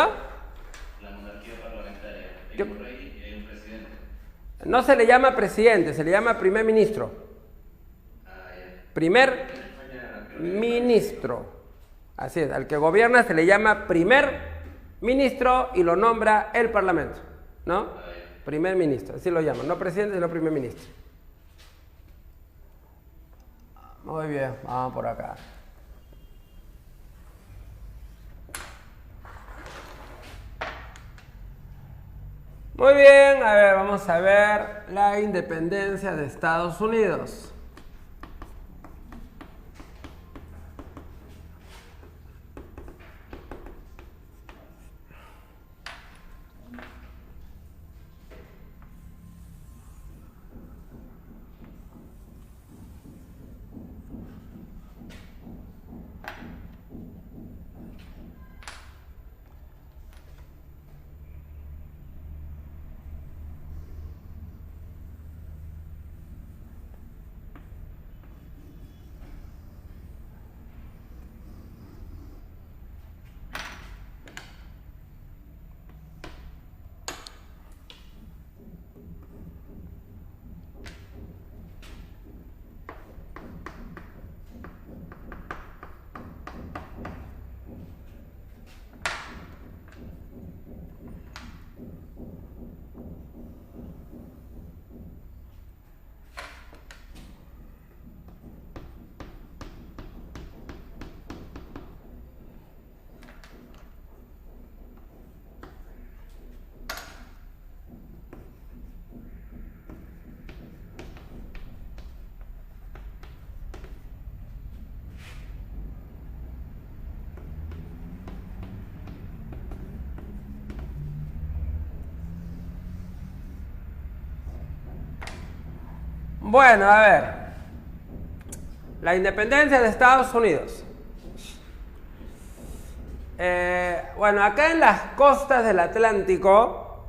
La monarquía parlamentaria hay un rey y hay un presidente. No se le llama presidente, se le llama primer ministro. Primer ministro. Así es, al que gobierna se le llama primer ministro y lo nombra el parlamento, ¿no? Primer ministro, así lo llaman, no presidente, sino primer ministro. Muy bien, vamos por acá. Muy bien, a ver, vamos a ver la independencia de Estados Unidos. Bueno, a ver. La independencia de Estados Unidos. Bueno, acá en las costas del Atlántico,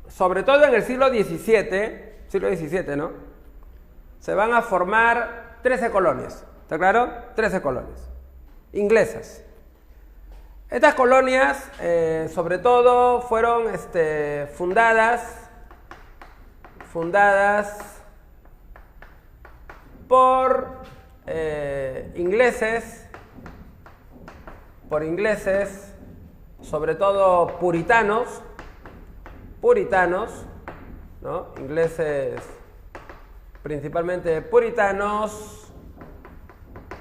sobre todo en el siglo XVII, ¿no? Se van a formar 13 colonias, ¿está claro? 13 colonias inglesas. Estas colonias, sobre todo, fueron fundadas por ingleses, sobre todo puritanos, ¿no? Ingleses principalmente puritanos,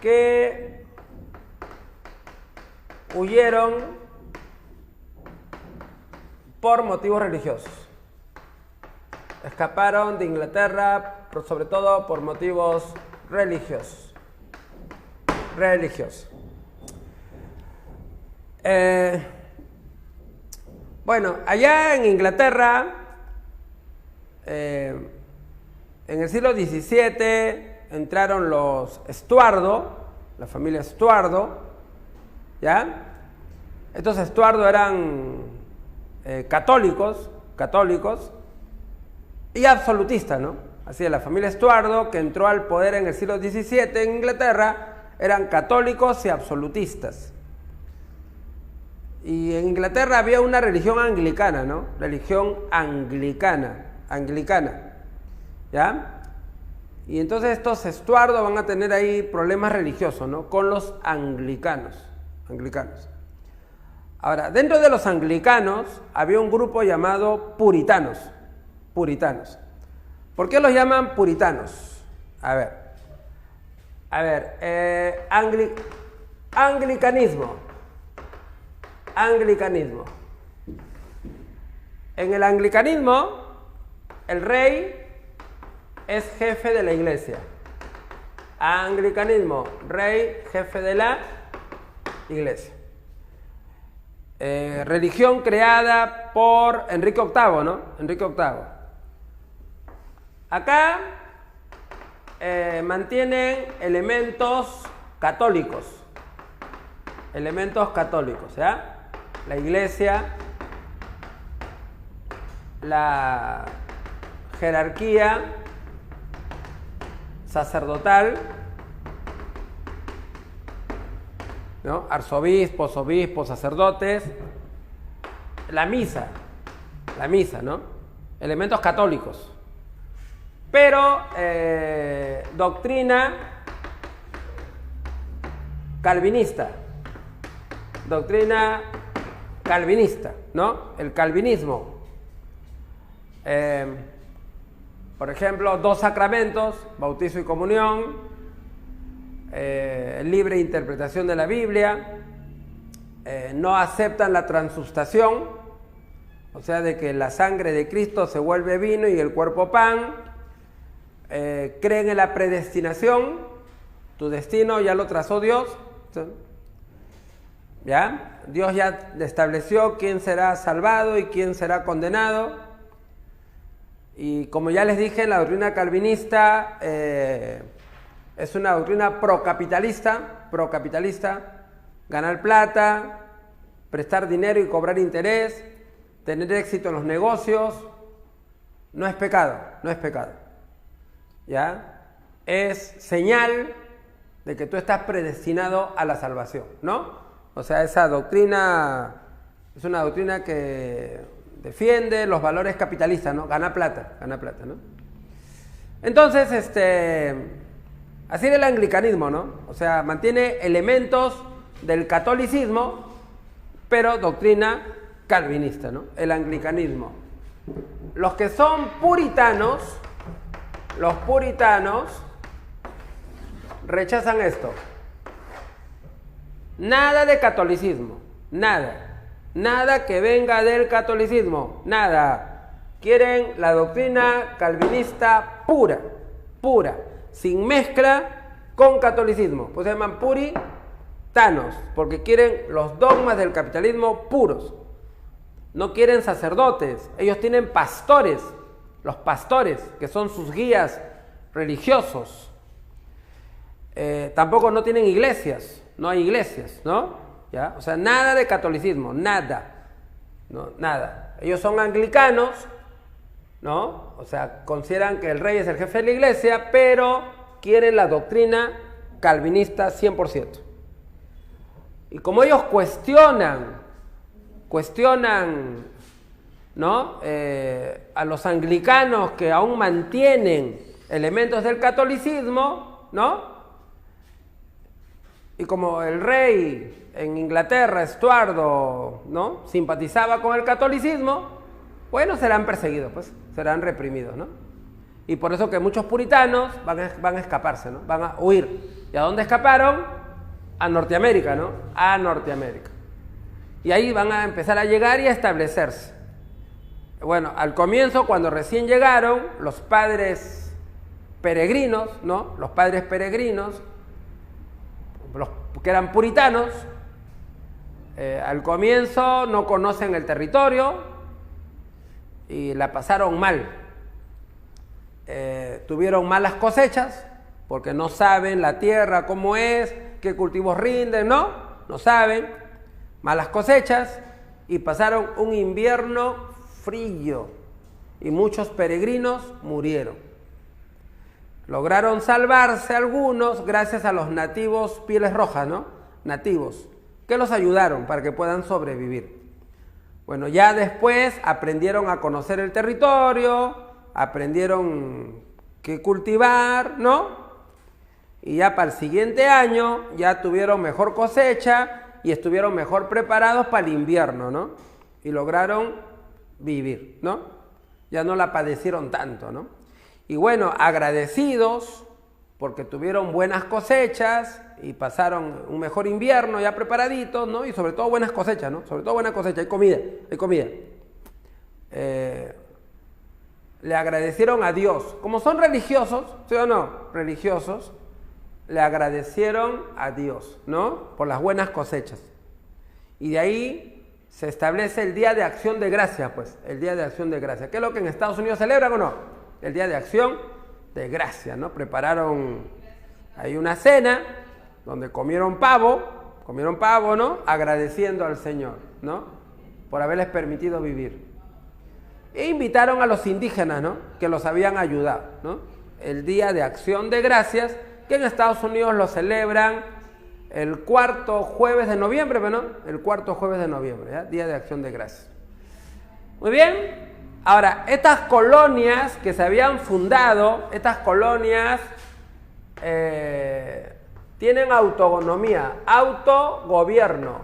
que huyeron por motivos religiosos. Escaparon de Inglaterra, sobre todo por motivos religiosos. Bueno, allá en Inglaterra, en el siglo XVII entraron los Estuardo, la familia Estuardo, ¿ya? Estos Estuardo eran católicos y absolutistas, ¿no? Así es, la familia Estuardo, que entró al poder en el siglo XVII en Inglaterra, eran católicos y absolutistas. Y en Inglaterra había una religión anglicana, ¿no? Religión anglicana, ¿ya? Y entonces estos Estuardo van a tener ahí problemas religiosos, ¿no? Con los anglicanos. Ahora, dentro de los anglicanos había un grupo llamado puritanos. ¿Por qué los llaman puritanos? A ver, anglicanismo. En el anglicanismo, el rey es jefe de la iglesia. Anglicanismo, rey, jefe de la iglesia. Religión creada por Enrique VIII, ¿no? Enrique VIII. Acá mantienen elementos católicos, ¿ya? La iglesia, la jerarquía sacerdotal, ¿no? Arzobispos, obispos, sacerdotes, la misa, ¿no? Elementos católicos. Pero doctrina calvinista, ¿no? El calvinismo. Por ejemplo, 2 sacramentos, bautizo y comunión, libre interpretación de la Biblia, no aceptan la transubstación, o sea, de que la sangre de Cristo se vuelve vino y el cuerpo pan, creen en la predestinación, tu destino ya lo trazó Dios, ¿ya? Dios ya estableció quién será salvado y quién será condenado. Y como ya les dije, la doctrina calvinista es una doctrina procapitalista, ganar plata, prestar dinero y cobrar interés, tener éxito en los negocios, no es pecado, ¿ya? Es señal de que tú estás predestinado a la salvación, ¿no? O sea, esa doctrina es una doctrina que defiende los valores capitalistas, ¿no? Gana plata, ¿no? Entonces, así era el anglicanismo, ¿no? O sea, mantiene elementos del catolicismo, pero doctrina calvinista, ¿no? El anglicanismo. Los que son puritanos, rechazan esto. Nada de catolicismo, nada que venga del catolicismo, nada. Quieren la doctrina calvinista pura, sin mezcla con catolicismo. Pues se llaman puritanos, porque quieren los dogmas del capitalismo puros. No quieren sacerdotes, ellos tienen pastores, los pastores, que son sus guías religiosos. Tampoco no tienen iglesias, no hay iglesias, ¿no? ¿Ya? O sea, nada de catolicismo, nada. Ellos son anglicanos, ¿no? O sea, consideran que el rey es el jefe de la iglesia, pero quieren la doctrina calvinista 100%. Y como ellos cuestionan, ¿no? A los anglicanos que aún mantienen elementos del catolicismo, ¿no? Y como el rey en Inglaterra, Estuardo, ¿no? Simpatizaba con el catolicismo, bueno, serán perseguidos, pues, serán reprimidos, ¿no? Y por eso que muchos puritanos van a escaparse, ¿no? Van a huir. ¿Y a dónde escaparon? A Norteamérica, ¿no? A Norteamérica. Y ahí van a empezar a llegar y a establecerse. Bueno, al comienzo, cuando recién llegaron, los padres peregrinos, ¿no? Los padres peregrinos, los que eran puritanos, al comienzo no conocen el territorio y la pasaron mal. Tuvieron malas cosechas porque no saben la tierra cómo es, qué cultivos rinden, no saben, malas cosechas, y pasaron un invierno frío y muchos peregrinos murieron. Lograron salvarse algunos gracias a los nativos pieles rojas, ¿no? Nativos, que los ayudaron para que puedan sobrevivir. Bueno, ya después aprendieron a conocer el territorio, aprendieron qué cultivar, ¿no? Y ya para el siguiente año ya tuvieron mejor cosecha y estuvieron mejor preparados para el invierno, ¿no? Y lograron vivir, ¿no? Ya no la padecieron tanto, ¿no? Y bueno, agradecidos porque tuvieron buenas cosechas y pasaron un mejor invierno ya preparaditos, ¿no? Y sobre todo buenas cosechas, ¿no? Sobre todo buena cosecha, hay comida, hay comida. Le agradecieron a Dios. Como son religiosos, ¿sí o no? Religiosos, le agradecieron a Dios, ¿no? Por las buenas cosechas. Y de ahí se establece el Día de Acción de Gracia, pues, el Día de Acción de Gracia. ¿Qué es lo que en Estados Unidos celebran o no? El Día de Acción de Gracia, ¿no? Prepararon ahí una cena donde comieron pavo, ¿no? Agradeciendo al Señor, ¿no? Por haberles permitido vivir. E invitaron a los indígenas, ¿no? Que los habían ayudado, ¿no? El Día de Acción de Gracias, que en Estados Unidos lo celebran el cuarto jueves de noviembre, ¿no? El cuarto jueves de noviembre, ¿ya? Día de Acción de Gracias. Muy bien. Ahora, estas colonias que se habían fundado, estas colonias tienen autonomía, autogobierno.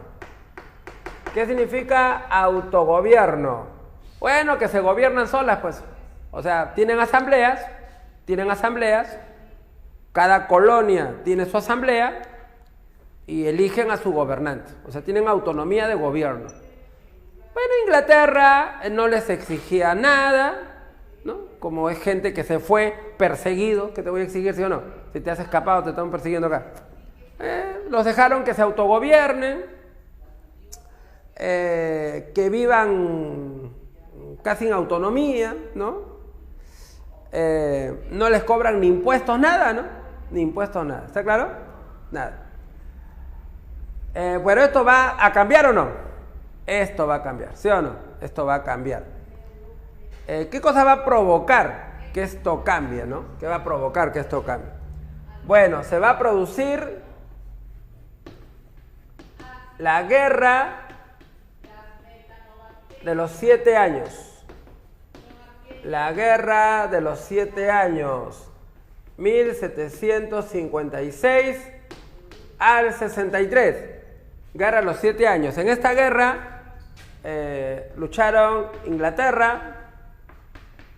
¿Qué significa autogobierno? Bueno, que se gobiernan solas, pues. O sea, tienen asambleas, cada colonia tiene su asamblea y eligen a su gobernante. O sea, tienen autonomía de gobierno. Bueno, Inglaterra no les exigía nada, ¿no? Como es gente que se fue perseguido, ¿qué te voy a exigir, sí o no? Si te has escapado, te están persiguiendo acá. Los dejaron que se autogobiernen, que vivan casi en autonomía, ¿no? No les cobran ni impuestos, nada, ¿no? Ni impuestos, nada. ¿Está claro? Nada. Pero esto va a cambiar o no. Esto va a cambiar, ¿sí o no? Esto va a cambiar. ¿Qué cosa va a provocar que esto cambie, no? ¿Qué va a provocar que esto cambie? Bueno, se va a producir la guerra de los 7 años. La guerra de los 7 años. 1756 al 63. Guerra de los 7 años. En esta guerra lucharon Inglaterra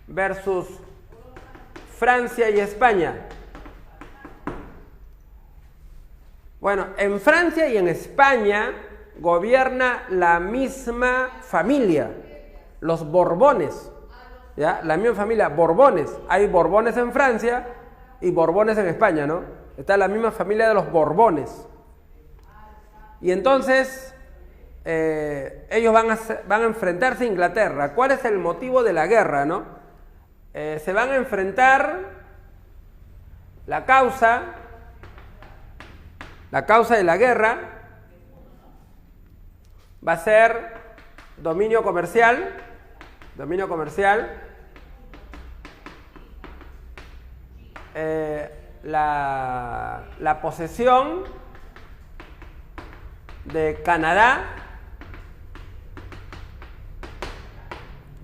versus Francia y España. Bueno, en Francia y en España gobierna la misma familia, los Borbones, ¿ya? La misma familia, Borbones. Hay Borbones en Francia y Borbones en España, ¿no? Está la misma familia de los Borbones. Y entonces ellos van a enfrentarse a Inglaterra. ¿Cuál es el motivo de la guerra, no? Se van a enfrentar, la causa de la guerra va a ser dominio comercial, la posesión de Canadá,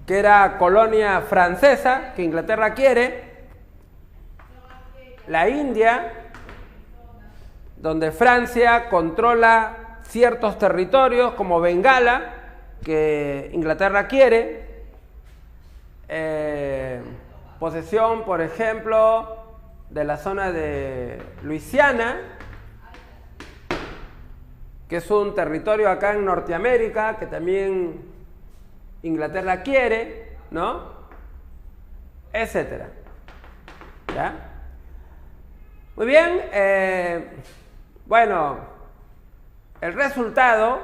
que era colonia francesa, que Inglaterra quiere, la India, donde Francia controla ciertos territorios como Bengala, que Inglaterra quiere, posesión, por ejemplo, de la zona de Luisiana, que es un territorio acá en Norteamérica que también Inglaterra quiere, ¿no? Etcétera. ¿Ya? Muy bien. Bueno, el resultado,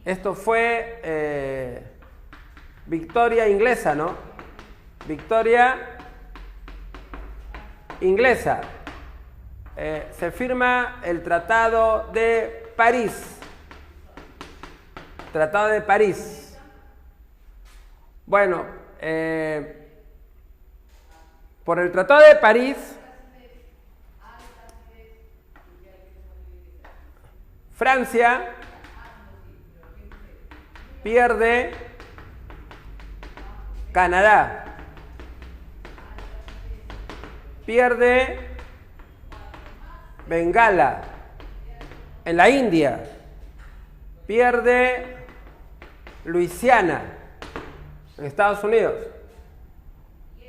esto fue victoria inglesa, ¿no? Victoria inglesa. Se firma el Tratado de París. Tratado de París. Bueno, por el Tratado de París, Francia pierde Canadá, pierde Bengala en la India, pierde Luisiana en Estados Unidos,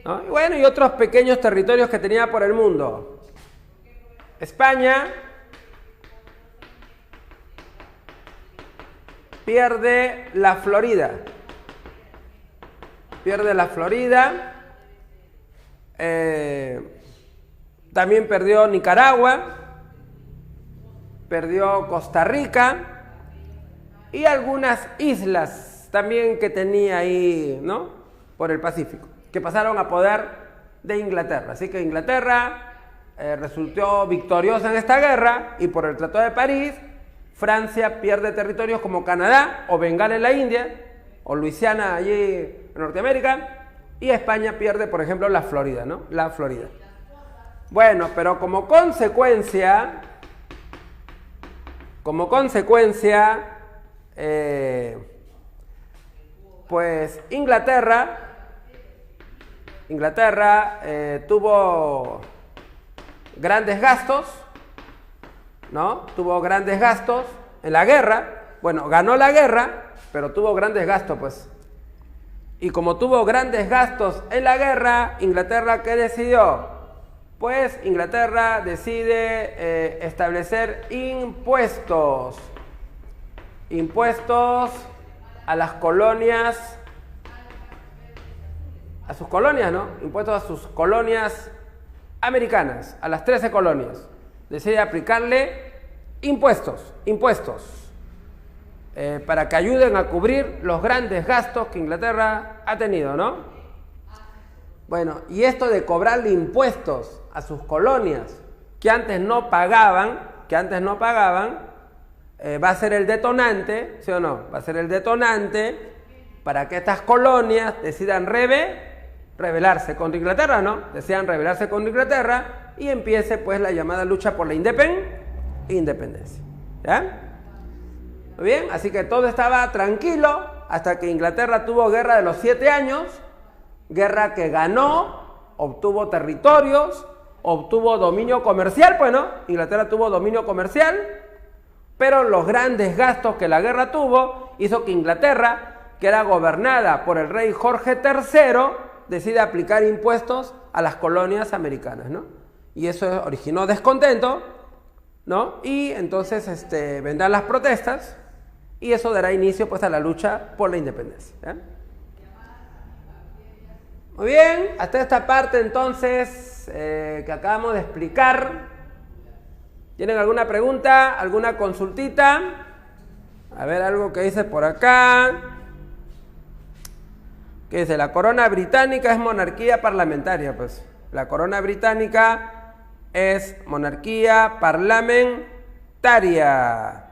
¿no? Y bueno, y otros pequeños territorios que tenía por el mundo. España pierde la Florida. Pierde la Florida. También perdió Nicaragua. Perdió Costa Rica. Y algunas islas también que tenía ahí, ¿no? Por el Pacífico, que pasaron a poder de Inglaterra. Así que Inglaterra resultó victoriosa en esta guerra y por el Tratado de París, Francia pierde territorios como Canadá o Bengala en la India o Luisiana allí en Norteamérica y España pierde, por ejemplo, la Florida, ¿no? La Florida. Bueno, pero como consecuencia, pues Inglaterra tuvo grandes gastos, ¿no? Tuvo grandes gastos en la guerra. Bueno, ganó la guerra, pero tuvo grandes gastos, pues. Y como tuvo grandes gastos en la guerra, Inglaterra, ¿qué decidió? Pues Inglaterra decide establecer impuestos. Impuestos a las colonias, a sus colonias, ¿no? Impuestos a sus colonias americanas, a las 13 colonias. Decide aplicarle impuestos, para que ayuden a cubrir los grandes gastos que Inglaterra ha tenido, ¿no? Bueno, y esto de cobrarle impuestos a sus colonias que antes no pagaban, va a ser el detonante, ¿sí o no? Va a ser el detonante para que estas colonias decidan rebelarse contra Inglaterra, ¿no? Decidan rebelarse contra Inglaterra y empiece pues la llamada lucha por la independencia. ¿Ya? Muy bien, así que todo estaba tranquilo hasta que Inglaterra tuvo guerra de los 7 años, guerra que ganó, obtuvo territorios, obtuvo dominio comercial, pues no, Inglaterra tuvo dominio comercial, pero los grandes gastos que la guerra tuvo hizo que Inglaterra, que era gobernada por el rey Jorge III, decida aplicar impuestos a las colonias americanas, ¿no? Y eso originó descontento, ¿no? Y entonces vendrán las protestas y eso dará inicio pues a la lucha por la independencia, ¿ya? Muy bien, hasta esta parte entonces que acabamos de explicar. ¿Tienen alguna pregunta? ¿Alguna consultita? A ver, algo que dice por acá. ¿Qué dice? La corona británica es monarquía parlamentaria. Pues la corona británica es monarquía parlamentaria.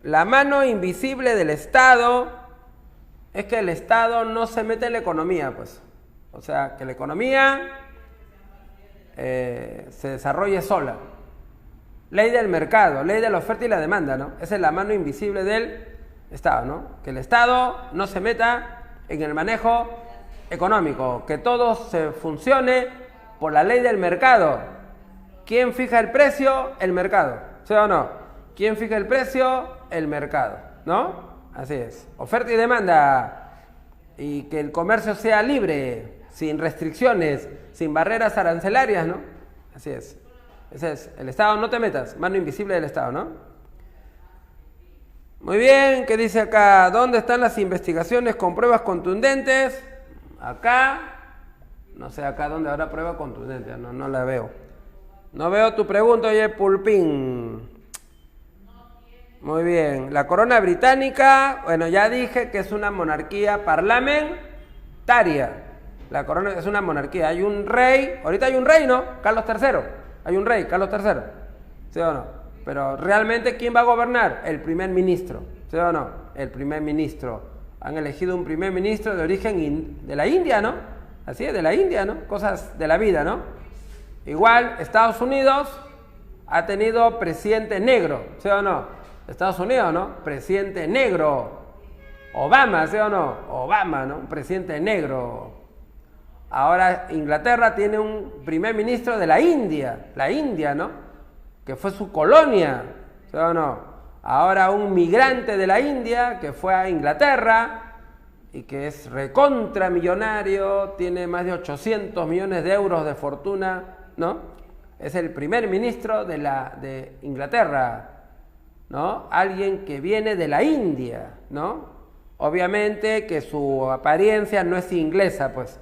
La mano invisible del Estado es que el Estado no se mete en la economía, pues. O sea, que la economía se desarrolle sola. Ley del mercado, ley de la oferta y la demanda, ¿no? Esa es la mano invisible del Estado, ¿no? Que el Estado no se meta en el manejo económico, que todo se funcione por la ley del mercado. ¿Quién fija el precio? El mercado, ¿sí o no? ¿Quién fija el precio? El mercado, ¿no? Así es. Oferta y demanda. Y que el comercio sea libre, sin restricciones, sin barreras arancelarias, ¿no? Así es. Ese es. El Estado, no te metas. Mano invisible del Estado, ¿no? Muy bien. ¿Qué dice acá? ¿Dónde están las investigaciones con pruebas contundentes? Acá. No sé acá dónde habrá prueba contundente. No la veo. No veo tu pregunta, oye, Pulpín. Muy bien. La corona británica, bueno, ya dije que es una monarquía parlamentaria. La corona es una monarquía. Hay un rey, ahorita hay un rey, ¿no? Carlos III. Hay un rey, Carlos III. ¿Sí o no? Pero realmente, ¿quién va a gobernar? El primer ministro. ¿Sí o no? El primer ministro. Han elegido un primer ministro de origen de la India, ¿no? Así es, de la India, ¿no? Cosas de la vida, ¿no? Igual, Estados Unidos ha tenido presidente negro. ¿Sí o no? Estados Unidos, ¿no? Presidente negro. Obama, ¿sí o no? Obama, ¿no? Un presidente negro. Ahora Inglaterra tiene un primer ministro de la India, ¿no? Que fue su colonia, ¿sí o no? Ahora un migrante de la India que fue a Inglaterra y que es recontra millonario, tiene más de 800 millones de euros de fortuna, ¿no? Es el primer ministro de Inglaterra, ¿no? Alguien que viene de la India, ¿no? Obviamente que su apariencia no es inglesa, pues.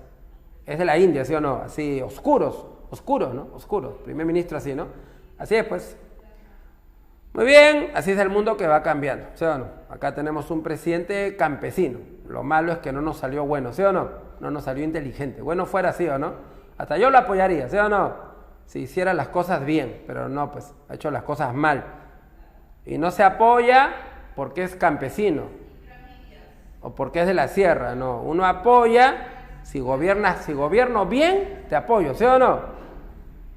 Es de la India, ¿sí o no? Así, oscuros, ¿no? Oscuros. Primer ministro así, ¿no? Así es, pues. Muy bien, así es el mundo que va cambiando, ¿sí o no? Acá tenemos un presidente campesino. Lo malo es que no nos salió bueno, ¿sí o no? No nos salió inteligente. Bueno fuera, ¿sí o no? Hasta yo lo apoyaría, ¿sí o no? Si hiciera las cosas bien, pero no, pues, ha hecho las cosas mal. Y no se apoya porque es campesino o porque es de la sierra, no. Uno apoya si gobierno bien, te apoyo, ¿sí o no?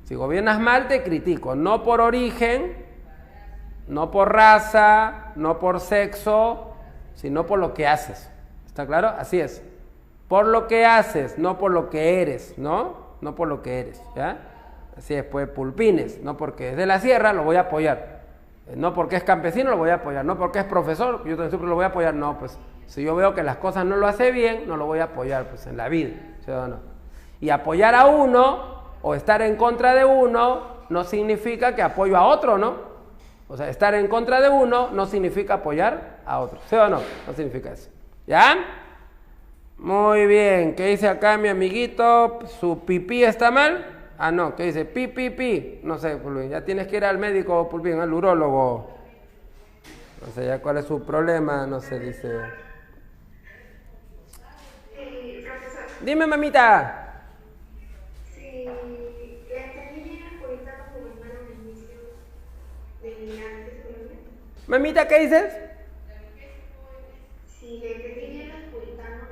Si gobiernas mal, te critico. No por origen, no por raza, no por sexo, sino por lo que haces. ¿Está claro? Así es. Por lo que haces, no por lo que eres, ¿no? No por lo que eres, ¿ya? Así es, pues, Pulpines. No porque es de la sierra, lo voy a apoyar. No porque es campesino lo voy a apoyar, no porque es profesor, yo siempre lo voy a apoyar, no, pues si yo veo que las cosas no lo hace bien, no lo voy a apoyar, pues en la vida, ¿sí o no? Y apoyar a uno o estar en contra de uno no significa que apoyo a otro, ¿no? O sea, estar en contra de uno no significa apoyar a otro, ¿sí o no? No significa eso, ¿ya? Muy bien, ¿qué dice acá mi amiguito? ¿Su pipí está mal? Ah, no, ¿qué dice? Pi. No sé, Pulpín. Ya tienes que ir al médico, Pulpín, al urólogo. No sé ya cuál es su problema, no sé, dice. Profesor, Dime, mamita. si la familia puritana gobernaron el inicio de antes de Colombia, Mamita, ¿qué dices? si la familia los puritanos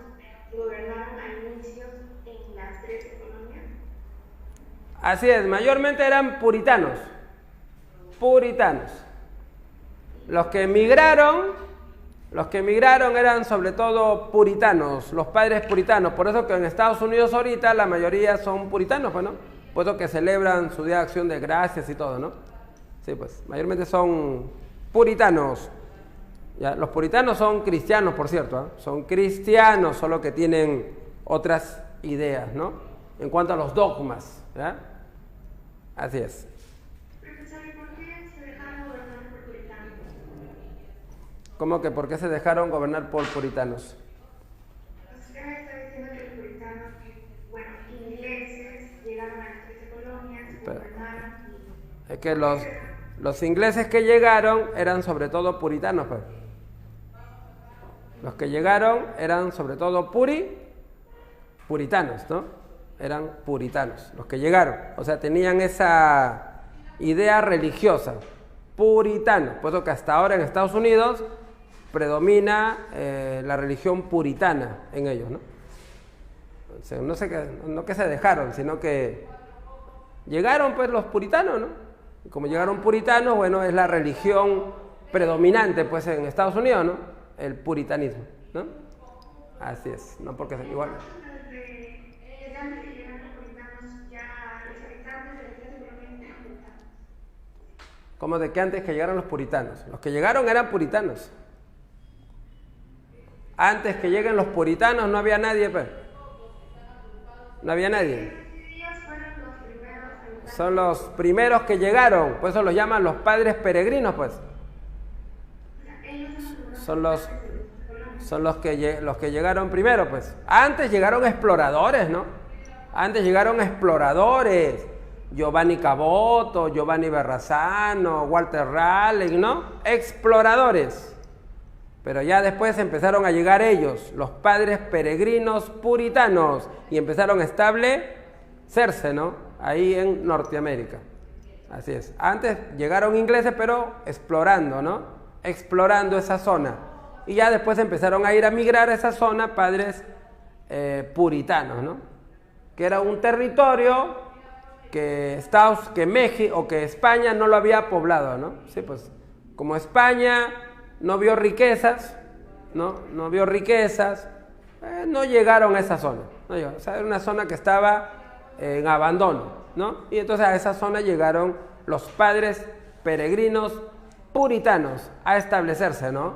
gobernaron a inicios en las 13 colonias, Así es, mayormente eran puritanos. Los que emigraron eran sobre todo puritanos, los padres puritanos. Por eso que en Estados Unidos ahorita la mayoría son puritanos, pues, ¿no? Por eso que celebran su Día de Acción de Gracias y todo, ¿no? Sí, pues, mayormente son puritanos. ¿Ya? Los puritanos son cristianos, por cierto, ¿eh? Son cristianos, solo que tienen otras ideas, ¿no? En cuanto a los dogmas, ¿ya? Así es. profesor, ¿y por qué se dejaron gobernar por puritanos? ¿Cómo que por qué se dejaron gobernar por puritanos? Usted está diciendo que los puritanos, bueno, ingleses, llegaron a las 13 colonias, Pero- gobernaron y... Es que los ingleses que llegaron eran sobre todo puritanos, pues. Los que llegaron eran sobre todo puritanos, ¿no? Eran puritanos, los que llegaron. O sea, tenían esa idea religiosa, puritano. Por eso que hasta ahora en Estados Unidos predomina la religión puritana en ellos, ¿no? O sea, no que se dejaron, sino que llegaron pues los puritanos, ¿no? Y como llegaron puritanos, bueno, es la religión predominante pues en Estados Unidos, ¿no? El puritanismo, ¿no? Así es, no porque sea igual. Desde antes de llegar los puritanos, ya los habitantes de las 13 colonias eran puritanos. Como de que antes que llegaron los puritanos. Los que llegaron eran puritanos. Antes que lleguen los puritanos no había nadie, pues. No había nadie. Ellos fueron los primeros habitantes. Son los primeros que llegaron, por eso los llaman los padres peregrinos, pues. Ellos Son los que llegaron primero, pues. Antes llegaron exploradores, ¿no? Antes llegaron exploradores. Giovanni Caboto, Giovanni Berrazzano, Walter Raleigh, ¿no? Exploradores. Pero ya después empezaron a llegar ellos, los padres peregrinos puritanos, y empezaron a establecerse, ¿no? Ahí en Norteamérica. Así es. Antes llegaron ingleses, pero explorando, ¿no? Explorando esa zona. Y ya después empezaron a ir a migrar a esa zona padres puritanos, ¿no? Que era un territorio que México o que España no lo había poblado, ¿no? Sí, pues como España no vio riquezas, no vio riquezas, no llegaron a esa zona, no llegaron. O sea, era una zona que estaba en abandono, ¿no? Y entonces a esa zona llegaron los padres peregrinos puritanos a establecerse, ¿no?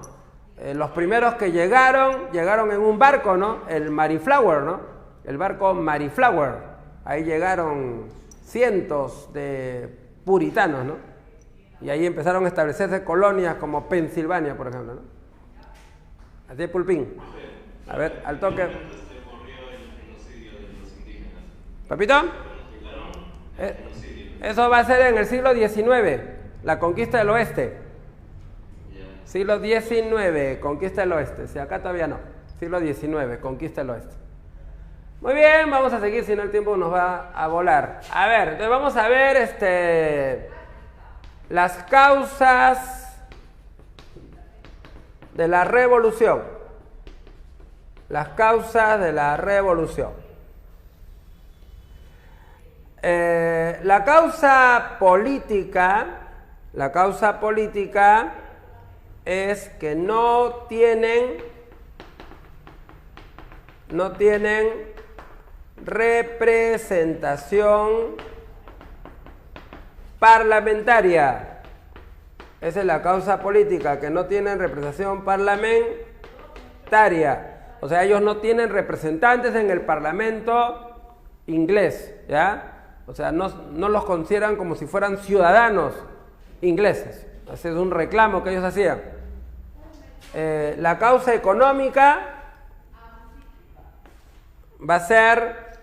Los primeros que llegaron en un barco, ¿no? El Mayflower, ¿no? El barco Mayflower. Ahí llegaron cientos de puritanos, ¿no? Y ahí empezaron a establecerse colonias como Pensilvania, por ejemplo, ¿no? Así es, Pulpín. A ver, al toque. ¿Papito? Eso va a ser en el siglo XIX, la conquista del oeste. Siglo XIX, conquista del oeste. Si acá todavía no. Siglo XIX, conquista del oeste. Muy bien, vamos a seguir, si no el tiempo nos va a volar. A ver, entonces vamos a ver las causas de la revolución. Las causas de la revolución. La causa política es que no tienen representación parlamentaria. Esa es la causa política, que no tienen representación parlamentaria. O sea, ellos no tienen representantes en el parlamento inglés, ¿ya? O sea, no los consideran como si fueran ciudadanos ingleses. Ese es un reclamo que ellos hacían. La causa económica va a ser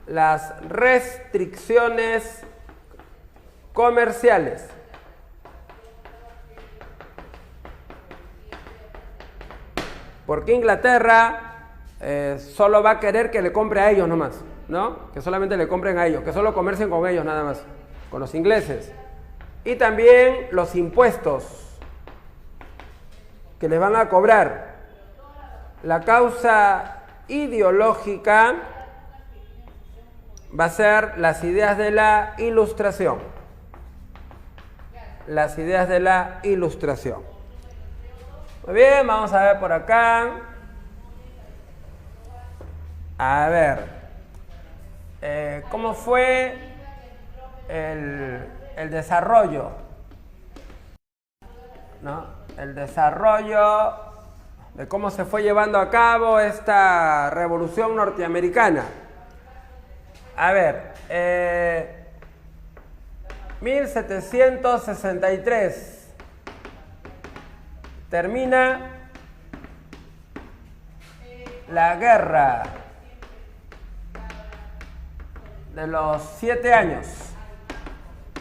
las restricciones comerciales. Porque Inglaterra solo va a querer que le compre a ellos nomás, ¿no? Que solamente le compren a ellos, que solo comercien con ellos nada más, con los ingleses. Y también los impuestos que les van a cobrar. La causa ideológica va a ser las ideas de la Ilustración. Las ideas de la Ilustración. Muy bien, vamos a ver por acá. A ver, ¿cómo fue el desarrollo? ¿No? El desarrollo de cómo se fue llevando a cabo esta revolución norteamericana. A ver, 1763 termina la guerra de los 7 años.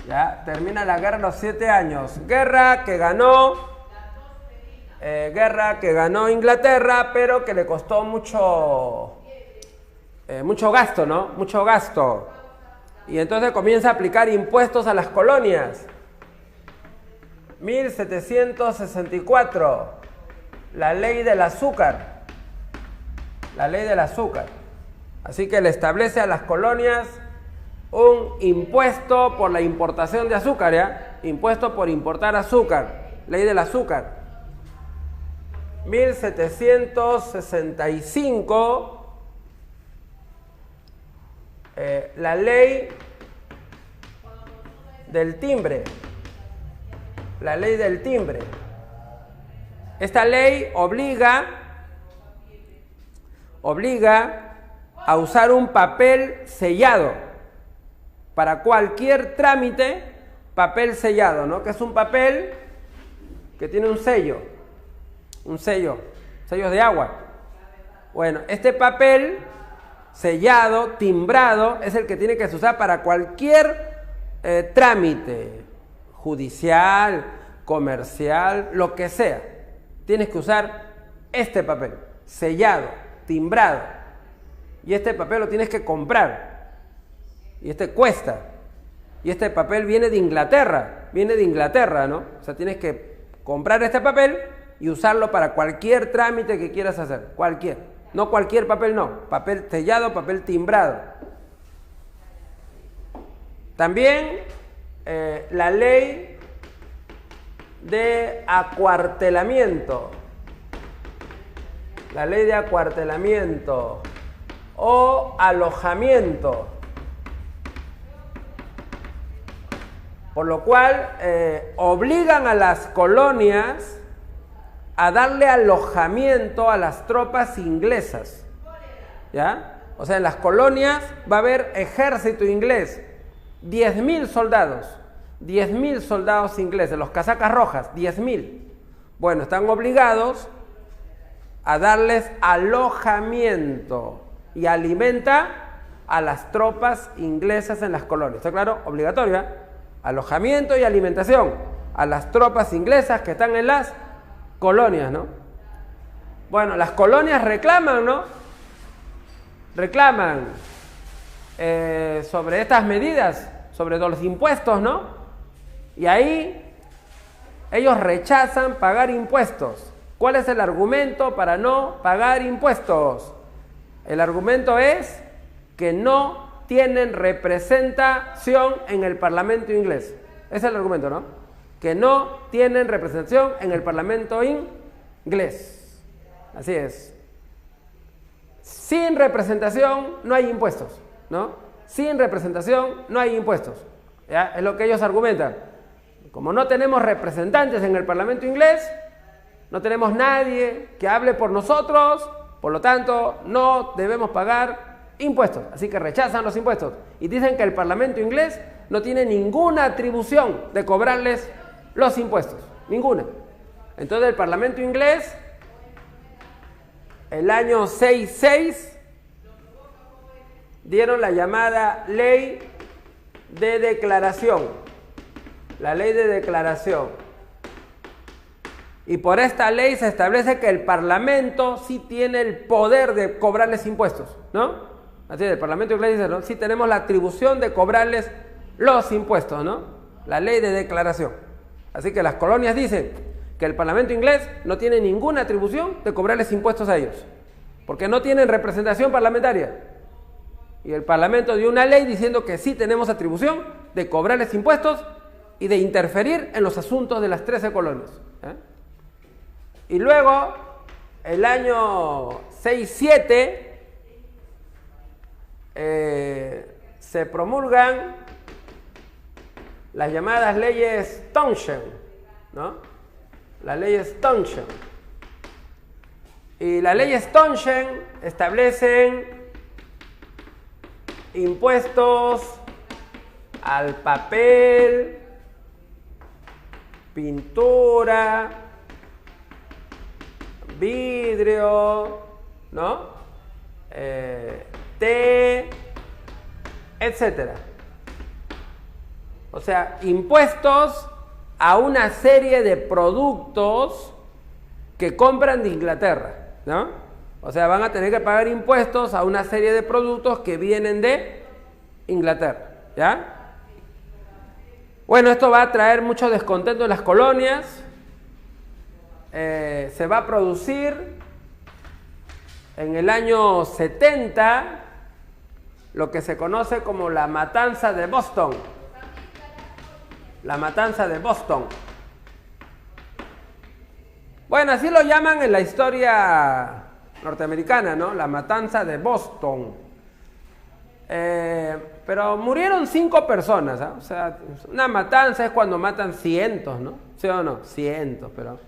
Ya, termina la guerra de los 7 años. Guerra que ganó Inglaterra, pero que le costó mucho gasto, ¿no? Mucho gasto. Y entonces comienza a aplicar impuestos a las colonias. 1764, la ley del azúcar. La ley del azúcar. Así que le establece a las colonias un impuesto por la importación de azúcar, ¿ya? Impuesto por importar azúcar. Ley del azúcar. 1765, la ley del timbre. La ley del timbre. Esta ley obliga obliga a usar un papel sellado para cualquier trámite, papel sellado, ¿no? Que es un papel que tiene un sello, sellos de agua. Bueno, este papel sellado, timbrado, es el que tiene que usar para cualquier trámite judicial, comercial, lo que sea. Tienes que usar este papel, sellado, timbrado. Y este papel lo tienes que comprar. Y este cuesta. Y este papel viene de Inglaterra, ¿no? O sea, tienes que comprar este papel y usarlo para cualquier trámite que quieras hacer. Cualquier. No cualquier papel, no. Papel sellado, papel timbrado. También la ley de acuartelamiento. La ley de acuartelamiento o alojamiento. Por lo cual obligan a las colonias a darle alojamiento a las tropas inglesas. ¿Ya? O sea, en las colonias va a haber ejército inglés. 10.000 soldados. 10.000 soldados ingleses. Los casacas rojas. 10.000. Bueno, están obligados a darles alojamiento y alimenta a las tropas inglesas en las colonias. ¿Está claro? Obligatorio. Alojamiento y alimentación a las tropas inglesas que están en las colonias, ¿no? Bueno, las colonias reclaman, ¿no? Reclaman sobre estas medidas, sobre los impuestos, ¿no? Y ahí ellos rechazan pagar impuestos. ¿Cuál es el argumento para no pagar impuestos? El argumento es que no tienen representación en el Parlamento inglés. Ese es el argumento, ¿no? Que no tienen representación en el Parlamento inglés. Así es. Sin representación no hay impuestos, ¿no? Sin representación no hay impuestos. ¿Ya? Es lo que ellos argumentan. Como no tenemos representantes en el Parlamento inglés, no tenemos nadie que hable por nosotros, por lo tanto, no debemos pagar impuestos. Así que rechazan los impuestos. Y dicen que el Parlamento inglés no tiene ninguna atribución de cobrarles los impuestos. Ninguna. Entonces el Parlamento inglés, el año 66, dieron la llamada ley de declaración. La ley de declaración. Y por esta ley se establece que el Parlamento sí tiene el poder de cobrarles impuestos, ¿no? Así es, el Parlamento inglés dice, ¿no? Sí tenemos la atribución de cobrarles los impuestos, ¿no? La ley de declaración. Así que las colonias dicen que el Parlamento inglés no tiene ninguna atribución de cobrarles impuestos a ellos, porque no tienen representación parlamentaria. Y el Parlamento dio una ley diciendo que sí tenemos atribución de cobrarles impuestos y de interferir en los asuntos de las 13 colonias. Y luego, el año 67, se promulgan las llamadas leyes Townshend, ¿no? Las leyes Townshend. Y las leyes Townshend establecen impuestos al papel, pintura, vidrio, ¿no? Té, etcétera. O sea, impuestos a una serie de productos que compran de Inglaterra, ¿no? O sea, van a tener que pagar impuestos a una serie de productos que vienen de Inglaterra, ¿ya? Bueno, esto va a traer mucho descontento en las colonias. Se va a producir en el año 70 lo que se conoce como la matanza de Boston. La matanza de Boston. Bueno, así lo llaman en la historia norteamericana, ¿no? La matanza de Boston. Pero murieron 5 personas, ¿eh? O sea, una matanza es cuando matan cientos, ¿no? ¿Sí o no? Cientos, pero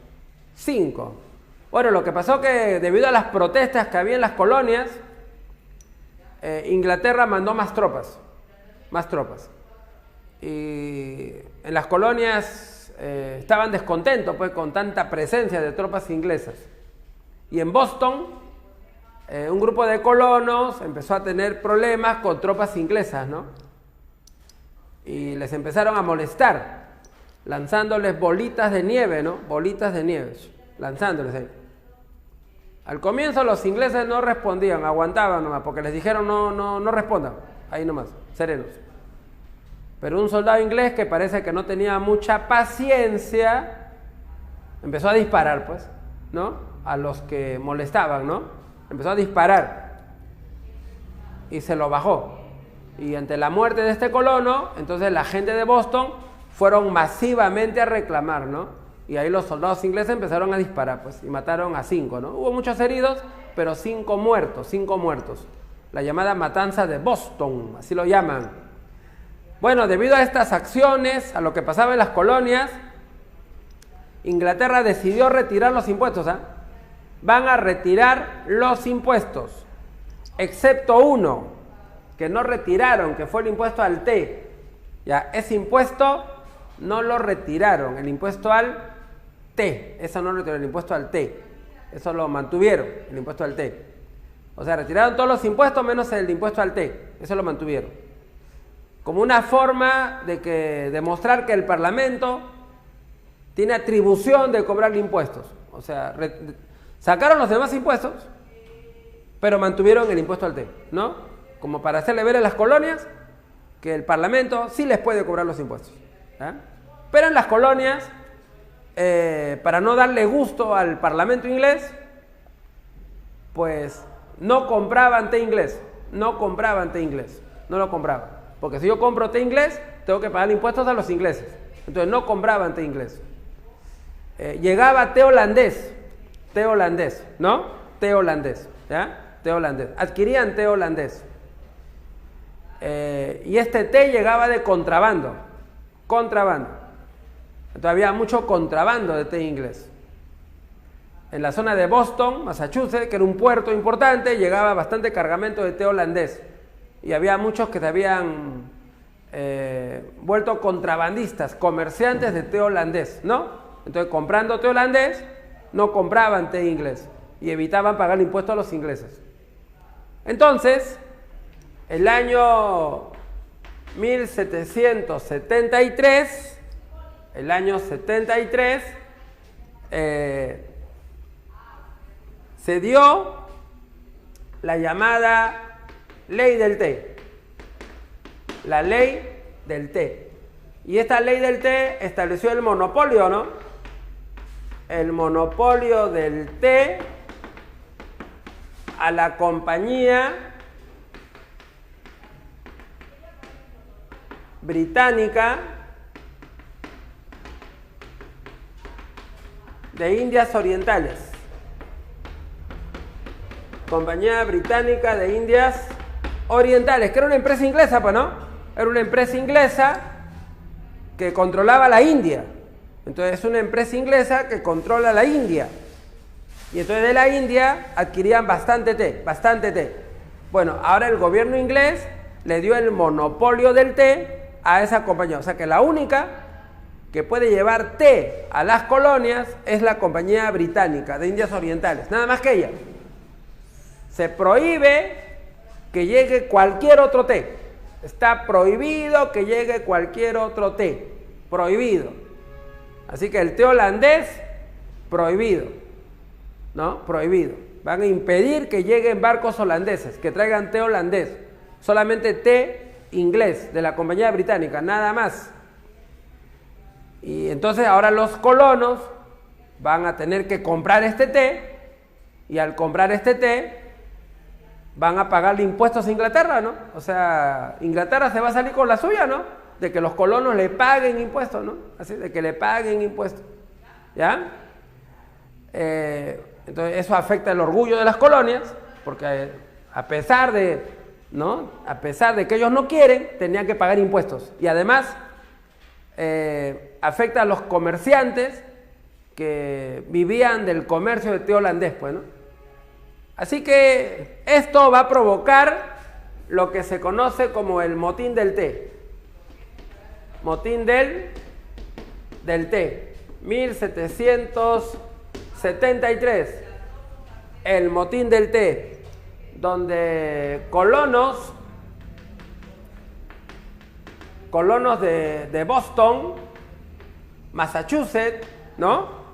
5. Bueno, lo que pasó que debido a las protestas que había en las colonias, Inglaterra mandó más tropas. Y en las colonias estaban descontentos pues, con tanta presencia de tropas inglesas. Y en Boston, un grupo de colonos empezó a tener problemas con tropas inglesas, ¿no? Y les empezaron a molestar, lanzándoles bolitas de nieve, ¿no? Bolitas de nieve, lanzándoles ahí. Al comienzo los ingleses no respondían, aguantaban nomás, porque les dijeron no respondan, ahí nomás, serenos. Pero un soldado inglés que parece que no tenía mucha paciencia, empezó a disparar, pues, ¿no? A los que molestaban, ¿no? Empezó a disparar y se lo bajó. Y ante la muerte de este colono, entonces la gente de Boston fueron masivamente a reclamar, ¿no? Y ahí los soldados ingleses empezaron a disparar, pues, y mataron a 5, ¿no? Hubo muchos heridos, pero 5 muertos. La llamada matanza de Boston, así lo llaman. Bueno, debido a estas acciones, a lo que pasaba en las colonias, Inglaterra decidió retirar los impuestos, ¿ah? Van a retirar los impuestos, excepto uno, que no retiraron, que fue el impuesto al té. Ya, ese impuesto no lo retiraron, el impuesto al té, eso no lo retiraron, el impuesto al té, eso lo mantuvieron, el impuesto al té. O sea, retiraron todos los impuestos menos el impuesto al té, eso lo mantuvieron. Como una forma de demostrar que el Parlamento tiene atribución de cobrar impuestos. O sea, sacaron los demás impuestos, pero mantuvieron el impuesto al té, ¿no? Como para hacerle ver a las colonias que el Parlamento sí les puede cobrar los impuestos. ¿Ah? Pero en las colonias, para no darle gusto al Parlamento inglés, pues no compraban té inglés, no lo compraban, porque si yo compro té inglés, tengo que pagar impuestos a los ingleses, entonces no compraban té inglés. Llegaba té holandés, ¿no? Té holandés, ¿ya? Té holandés, adquirían té holandés. Y este té llegaba de contrabando. Entonces había mucho contrabando de té inglés. En la zona de Boston, Massachusetts, que era un puerto importante, llegaba bastante cargamento de té holandés. Y había muchos que se habían vuelto contrabandistas, comerciantes de té holandés, ¿no? Entonces, comprando té holandés, no compraban té inglés y evitaban pagar impuestos a los ingleses. Entonces, el año 1773, se dio la llamada ley del té, la ley del té. Y esta ley del té estableció el monopolio, ¿no? El monopolio del té a la compañía británica de Indias Orientales. Compañía Británica de Indias Orientales, que era una empresa inglesa, pues, ¿no? Era una empresa inglesa que controlaba la India. Entonces es una empresa inglesa que controla la India. Y entonces de la India adquirían bastante té. Bueno, ahora el gobierno inglés le dio el monopolio del té a esa compañía. O sea que la única que puede llevar té a las colonias es la Compañía Británica de Indias Orientales. Nada más que ella. Se prohíbe que llegue cualquier otro té. Está prohibido que llegue cualquier otro té. Prohibido. Así que el té holandés, prohibido. ¿No? Prohibido. Van a impedir que lleguen barcos holandeses, que traigan té holandés. Solamente té inglés de la Compañía Británica, nada más. Y entonces ahora los colonos van a tener que comprar este té, y al comprar este té van a pagarle impuestos a Inglaterra, ¿no? O sea, Inglaterra se va a salir con la suya, ¿no? De que los colonos le paguen impuestos, ¿no? Así, de que le paguen impuestos. ¿Ya? Entonces eso afecta el orgullo de las colonias, porque a pesar de que ellos no quieren, tenían que pagar impuestos. Y además afecta a los comerciantes que vivían del comercio de té holandés, pues, ¿no? Así que esto va a provocar lo que se conoce como el motín del té. Motín del té. 1773. El motín del té, donde colonos de Boston, Massachusetts, ¿no?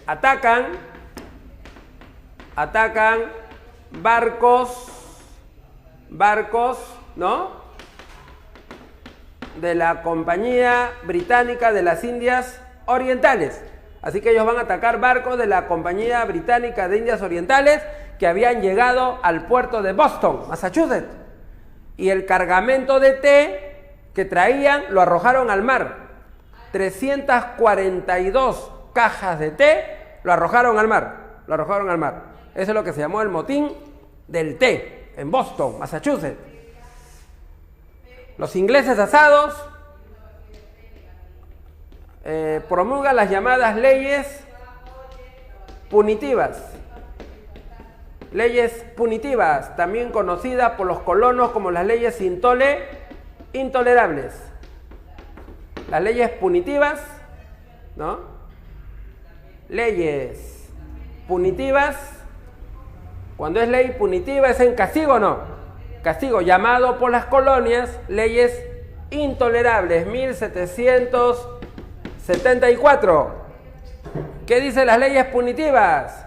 Atacan barcos, ¿no? De la Compañía Británica de las Indias Orientales. Así que ellos van a atacar barcos de la Compañía Británica de Indias Orientales que habían llegado al puerto de Boston, Massachusetts. Y el cargamento de té que traían lo arrojaron al mar. 342 cajas de té lo arrojaron al mar. Eso es lo que se llamó el motín del té en Boston, Massachusetts. Los ingleses asados promulgan las llamadas leyes punitivas. Leyes punitivas, también conocidas por los colonos como las leyes intolerables. Las leyes punitivas, ¿no? Leyes punitivas. Cuando es ley punitiva, ¿es en castigo o no? Castigo, llamado por las colonias leyes intolerables. 1774. ¿Qué dicen las leyes punitivas?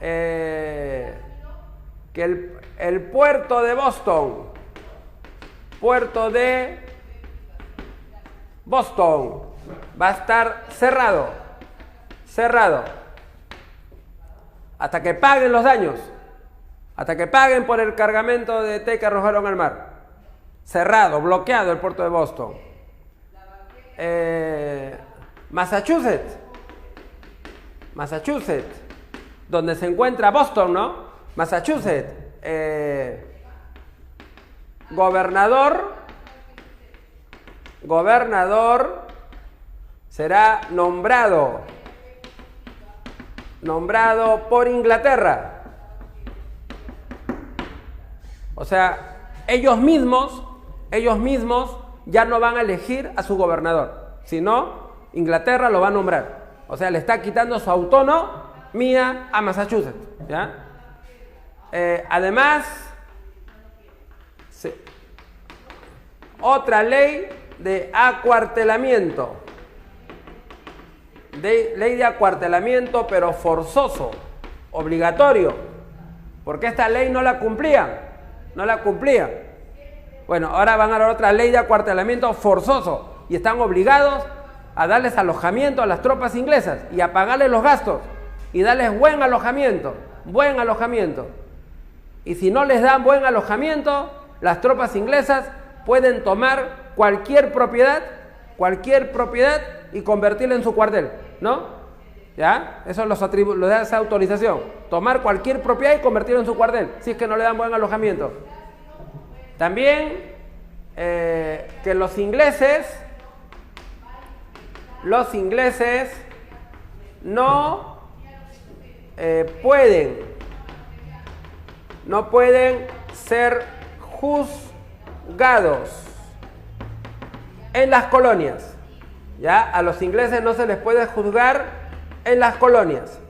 Que el puerto de Boston, va a estar cerrado, hasta que paguen los daños, hasta que paguen por el cargamento de té que arrojaron al mar. Cerrado, bloqueado el puerto de Boston. Massachusetts, donde se encuentra Boston, ¿no? Massachusetts, gobernador será nombrado por Inglaterra. O sea, ellos mismos ya no van a elegir a su gobernador, sino Inglaterra lo va a nombrar. O sea, le está quitando su autonomía a Massachusetts, ¿ya? Además, sí, otra ley de acuartelamiento. Ley de acuartelamiento, pero forzoso, obligatorio, porque esta ley no la cumplían. Bueno, ahora van a la otra ley de acuartelamiento forzoso y están obligados a darles alojamiento a las tropas inglesas y a pagarles los gastos y darles buen alojamiento. Y si no les dan buen alojamiento, las tropas inglesas pueden tomar cualquier propiedad y convertirla en su cuartel, ¿no? ¿Ya? Eso los da esa autorización. Tomar cualquier propiedad y convertirla en su cuartel, si es que no le dan buen alojamiento. También que los ingleses no pueden ser juzgados en las colonias. ¿Ya? A los ingleses no se les puede juzgar en las colonias.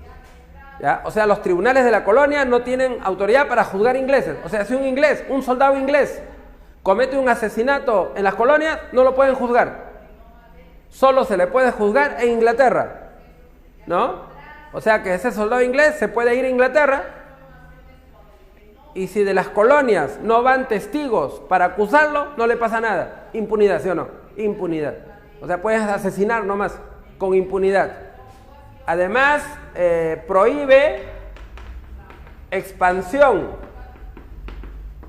¿Ya? O sea, los tribunales de la colonia no tienen autoridad para juzgar ingleses. O sea, si un soldado inglés comete un asesinato en las colonias, no lo pueden juzgar. Solo se le puede juzgar en Inglaterra, ¿no? O sea que ese soldado inglés se puede ir a Inglaterra y si de las colonias no van testigos para acusarlo, no le pasa nada. Impunidad, ¿sí o no? Impunidad. O sea, puedes asesinar nomás con impunidad. Además, prohíbe expansión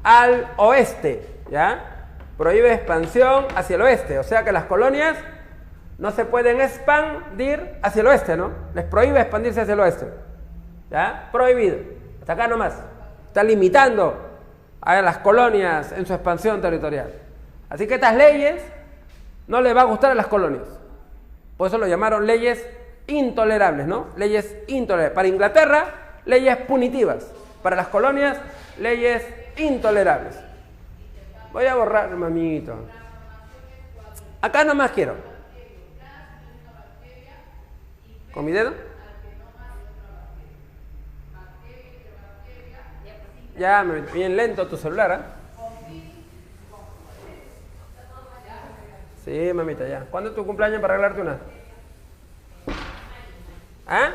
al oeste, ¿ya? Prohíbe expansión hacia el oeste. O sea que las colonias no se pueden expandir hacia el oeste, ¿no? Les prohíbe expandirse hacia el oeste. ¿Ya? Prohibido. Hasta acá nomás. Está limitando a las colonias en su expansión territorial. Así que estas leyes no les va a gustar a las colonias. Por eso lo llamaron leyes intolerables, ¿no? Leyes intolerables. Para Inglaterra, leyes punitivas. Para las colonias, leyes intolerables. Voy a borrar, mamito. Acá nomás quiero. ¿Con mi dedo? Ya, bien lento tu celular, ¿ah? Sí, mamita, ya. ¿Cuándo es tu cumpleaños para regalarte una? ¿Ah?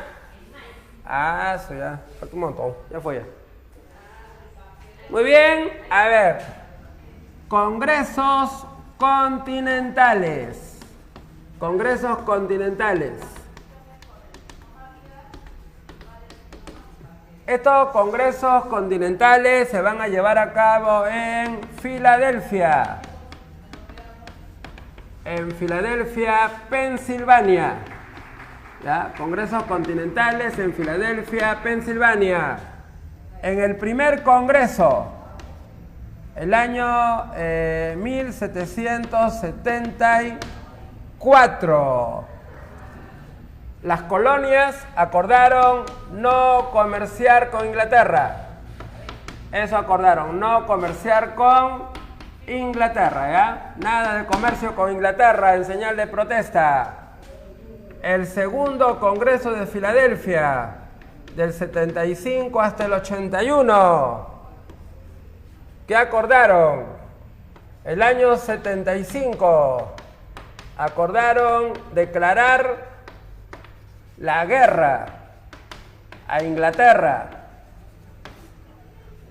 Ah, eso ya. Falta un montón. Ya fue ya. Muy bien. A ver. Congresos continentales. Congresos continentales. Estos congresos continentales se van a llevar a cabo en Filadelfia. En Filadelfia, Pensilvania. ¿Ya? Congresos continentales en Filadelfia, Pensilvania. En el primer congreso, el año 1774, las colonias acordaron no comerciar con Inglaterra. Eso acordaron, no comerciar con Inglaterra, ¿ya? Nada de comercio con Inglaterra en señal de protesta. El segundo Congreso de Filadelfia, del 75 hasta el 81. ¿Qué acordaron? El año 75 acordaron declarar la guerra a Inglaterra.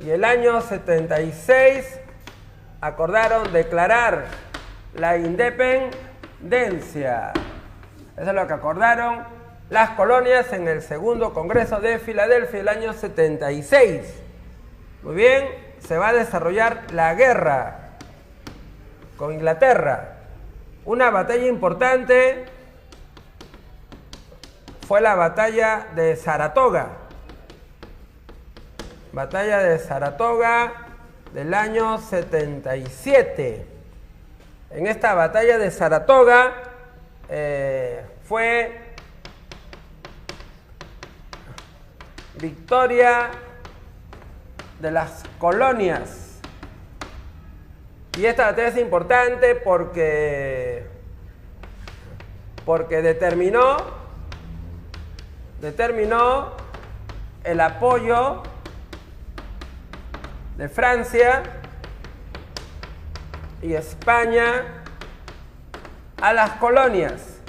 Y el año 76 acordaron declarar la independencia. Eso es lo que acordaron las colonias en el segundo Congreso de Filadelfia el año 76. Muy bien, se va a desarrollar la guerra con Inglaterra. Una batalla importante fue la batalla de Saratoga. Batalla de Saratoga del año 77. En esta batalla de Saratoga fue victoria de las colonias. Y esta batalla es importante porque determinó el apoyo de Francia y España a las colonias.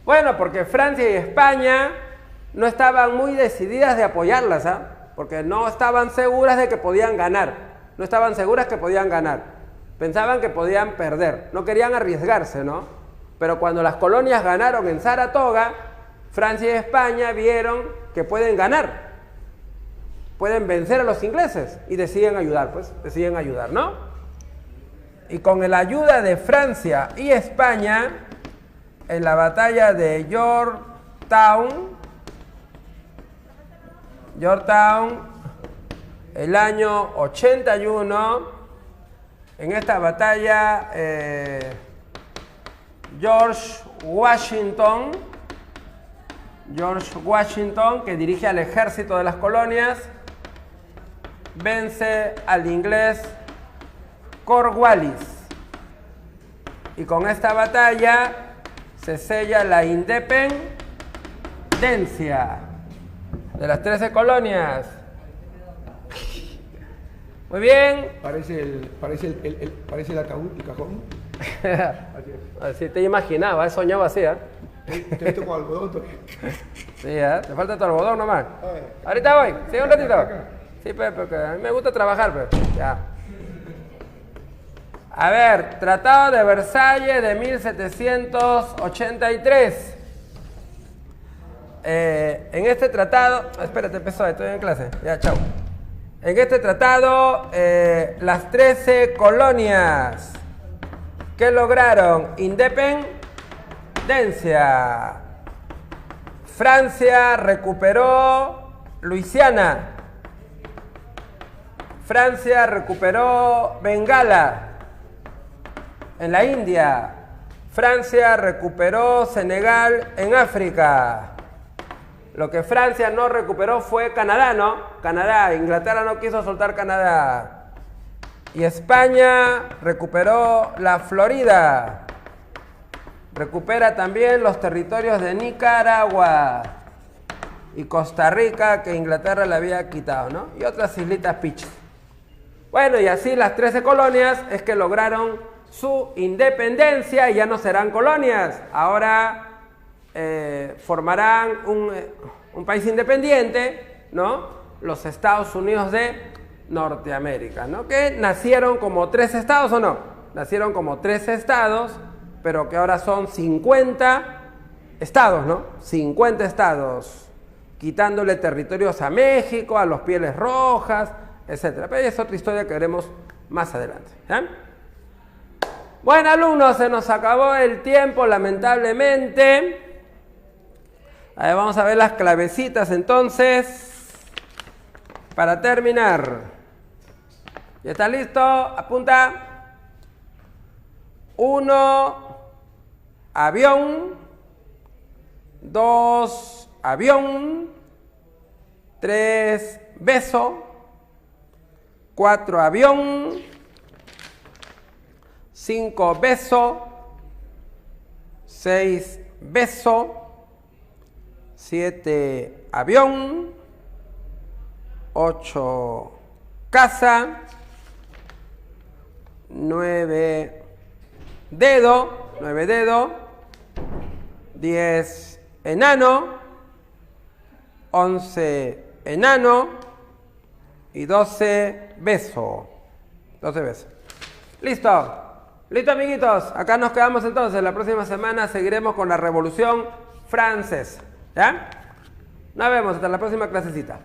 Bueno, porque Francia y España no estaban muy decididas de apoyarlas, ¿ah? Porque no estaban seguras de que podían ganar. No estaban seguras que podían ganar. Pensaban que podían perder. No querían arriesgarse, ¿no? Pero cuando las colonias ganaron en Saratoga, Francia y España vieron que pueden ganar. Pueden vencer a los ingleses y deciden ayudar, ¿no? Y con la ayuda de Francia y España, en la batalla de Yorktown, el año 81, en esta batalla George Washington, que dirige al ejército de las colonias, vence al inglés Cornwallis. Y con esta batalla se sella la independencia de las 13 colonias. Muy bien. Parece el ataúd, el cajón. Así te imaginaba, soñaba así, ¿eh? Te he visto con algodón. Sí, ¿eh? Te falta tu algodón nomás. Ahorita voy, sigue un ratito. Sí, porque a mí me gusta trabajar, pero ya. A ver, Tratado de Versalles de 1783. En este tratado... Espérate, empezó, estoy en clase. Ya, chao. En este tratado, las 13 colonias que lograron independencia. Francia recuperó Luisiana. Francia recuperó Bengala en la India. Francia recuperó Senegal en África. Lo que Francia no recuperó fue Canadá, ¿no? Canadá. Inglaterra no quiso soltar Canadá. Y España recuperó la Florida. Recupera también los territorios de Nicaragua y Costa Rica, que Inglaterra le había quitado, ¿no? Y otras islitas pichis. Bueno, y así las 13 colonias es que lograron su independencia y ya no serán colonias. Ahora formarán un país independiente, ¿no? Los Estados Unidos de Norteamérica, ¿no? Que nacieron como 3 estados, ¿o no? Nacieron como 3 estados, pero que ahora son 50 estados, ¿no? 50 estados, quitándole territorios a México, a los Pieles Rojas, etcétera. Pero es otra historia que veremos más adelante, ¿ya? Bueno, alumnos, se nos acabó el tiempo, lamentablemente. A ver, vamos a ver las clavecitas entonces, para terminar. ¿Ya está listo? Apunta. 1, avión. 2, avión. 3, beso. 4, avión. 5, beso. 6, beso. 7, avión. 8, casa. 9, dedo. 9, dedo. 10, enano. 11, enano. Y 12, beso. 12 besos. Listo. Listo, amiguitos. Acá nos quedamos entonces. La próxima semana seguiremos con la Revolución Francesa. ¿Ya? Nos vemos hasta la próxima clasecita.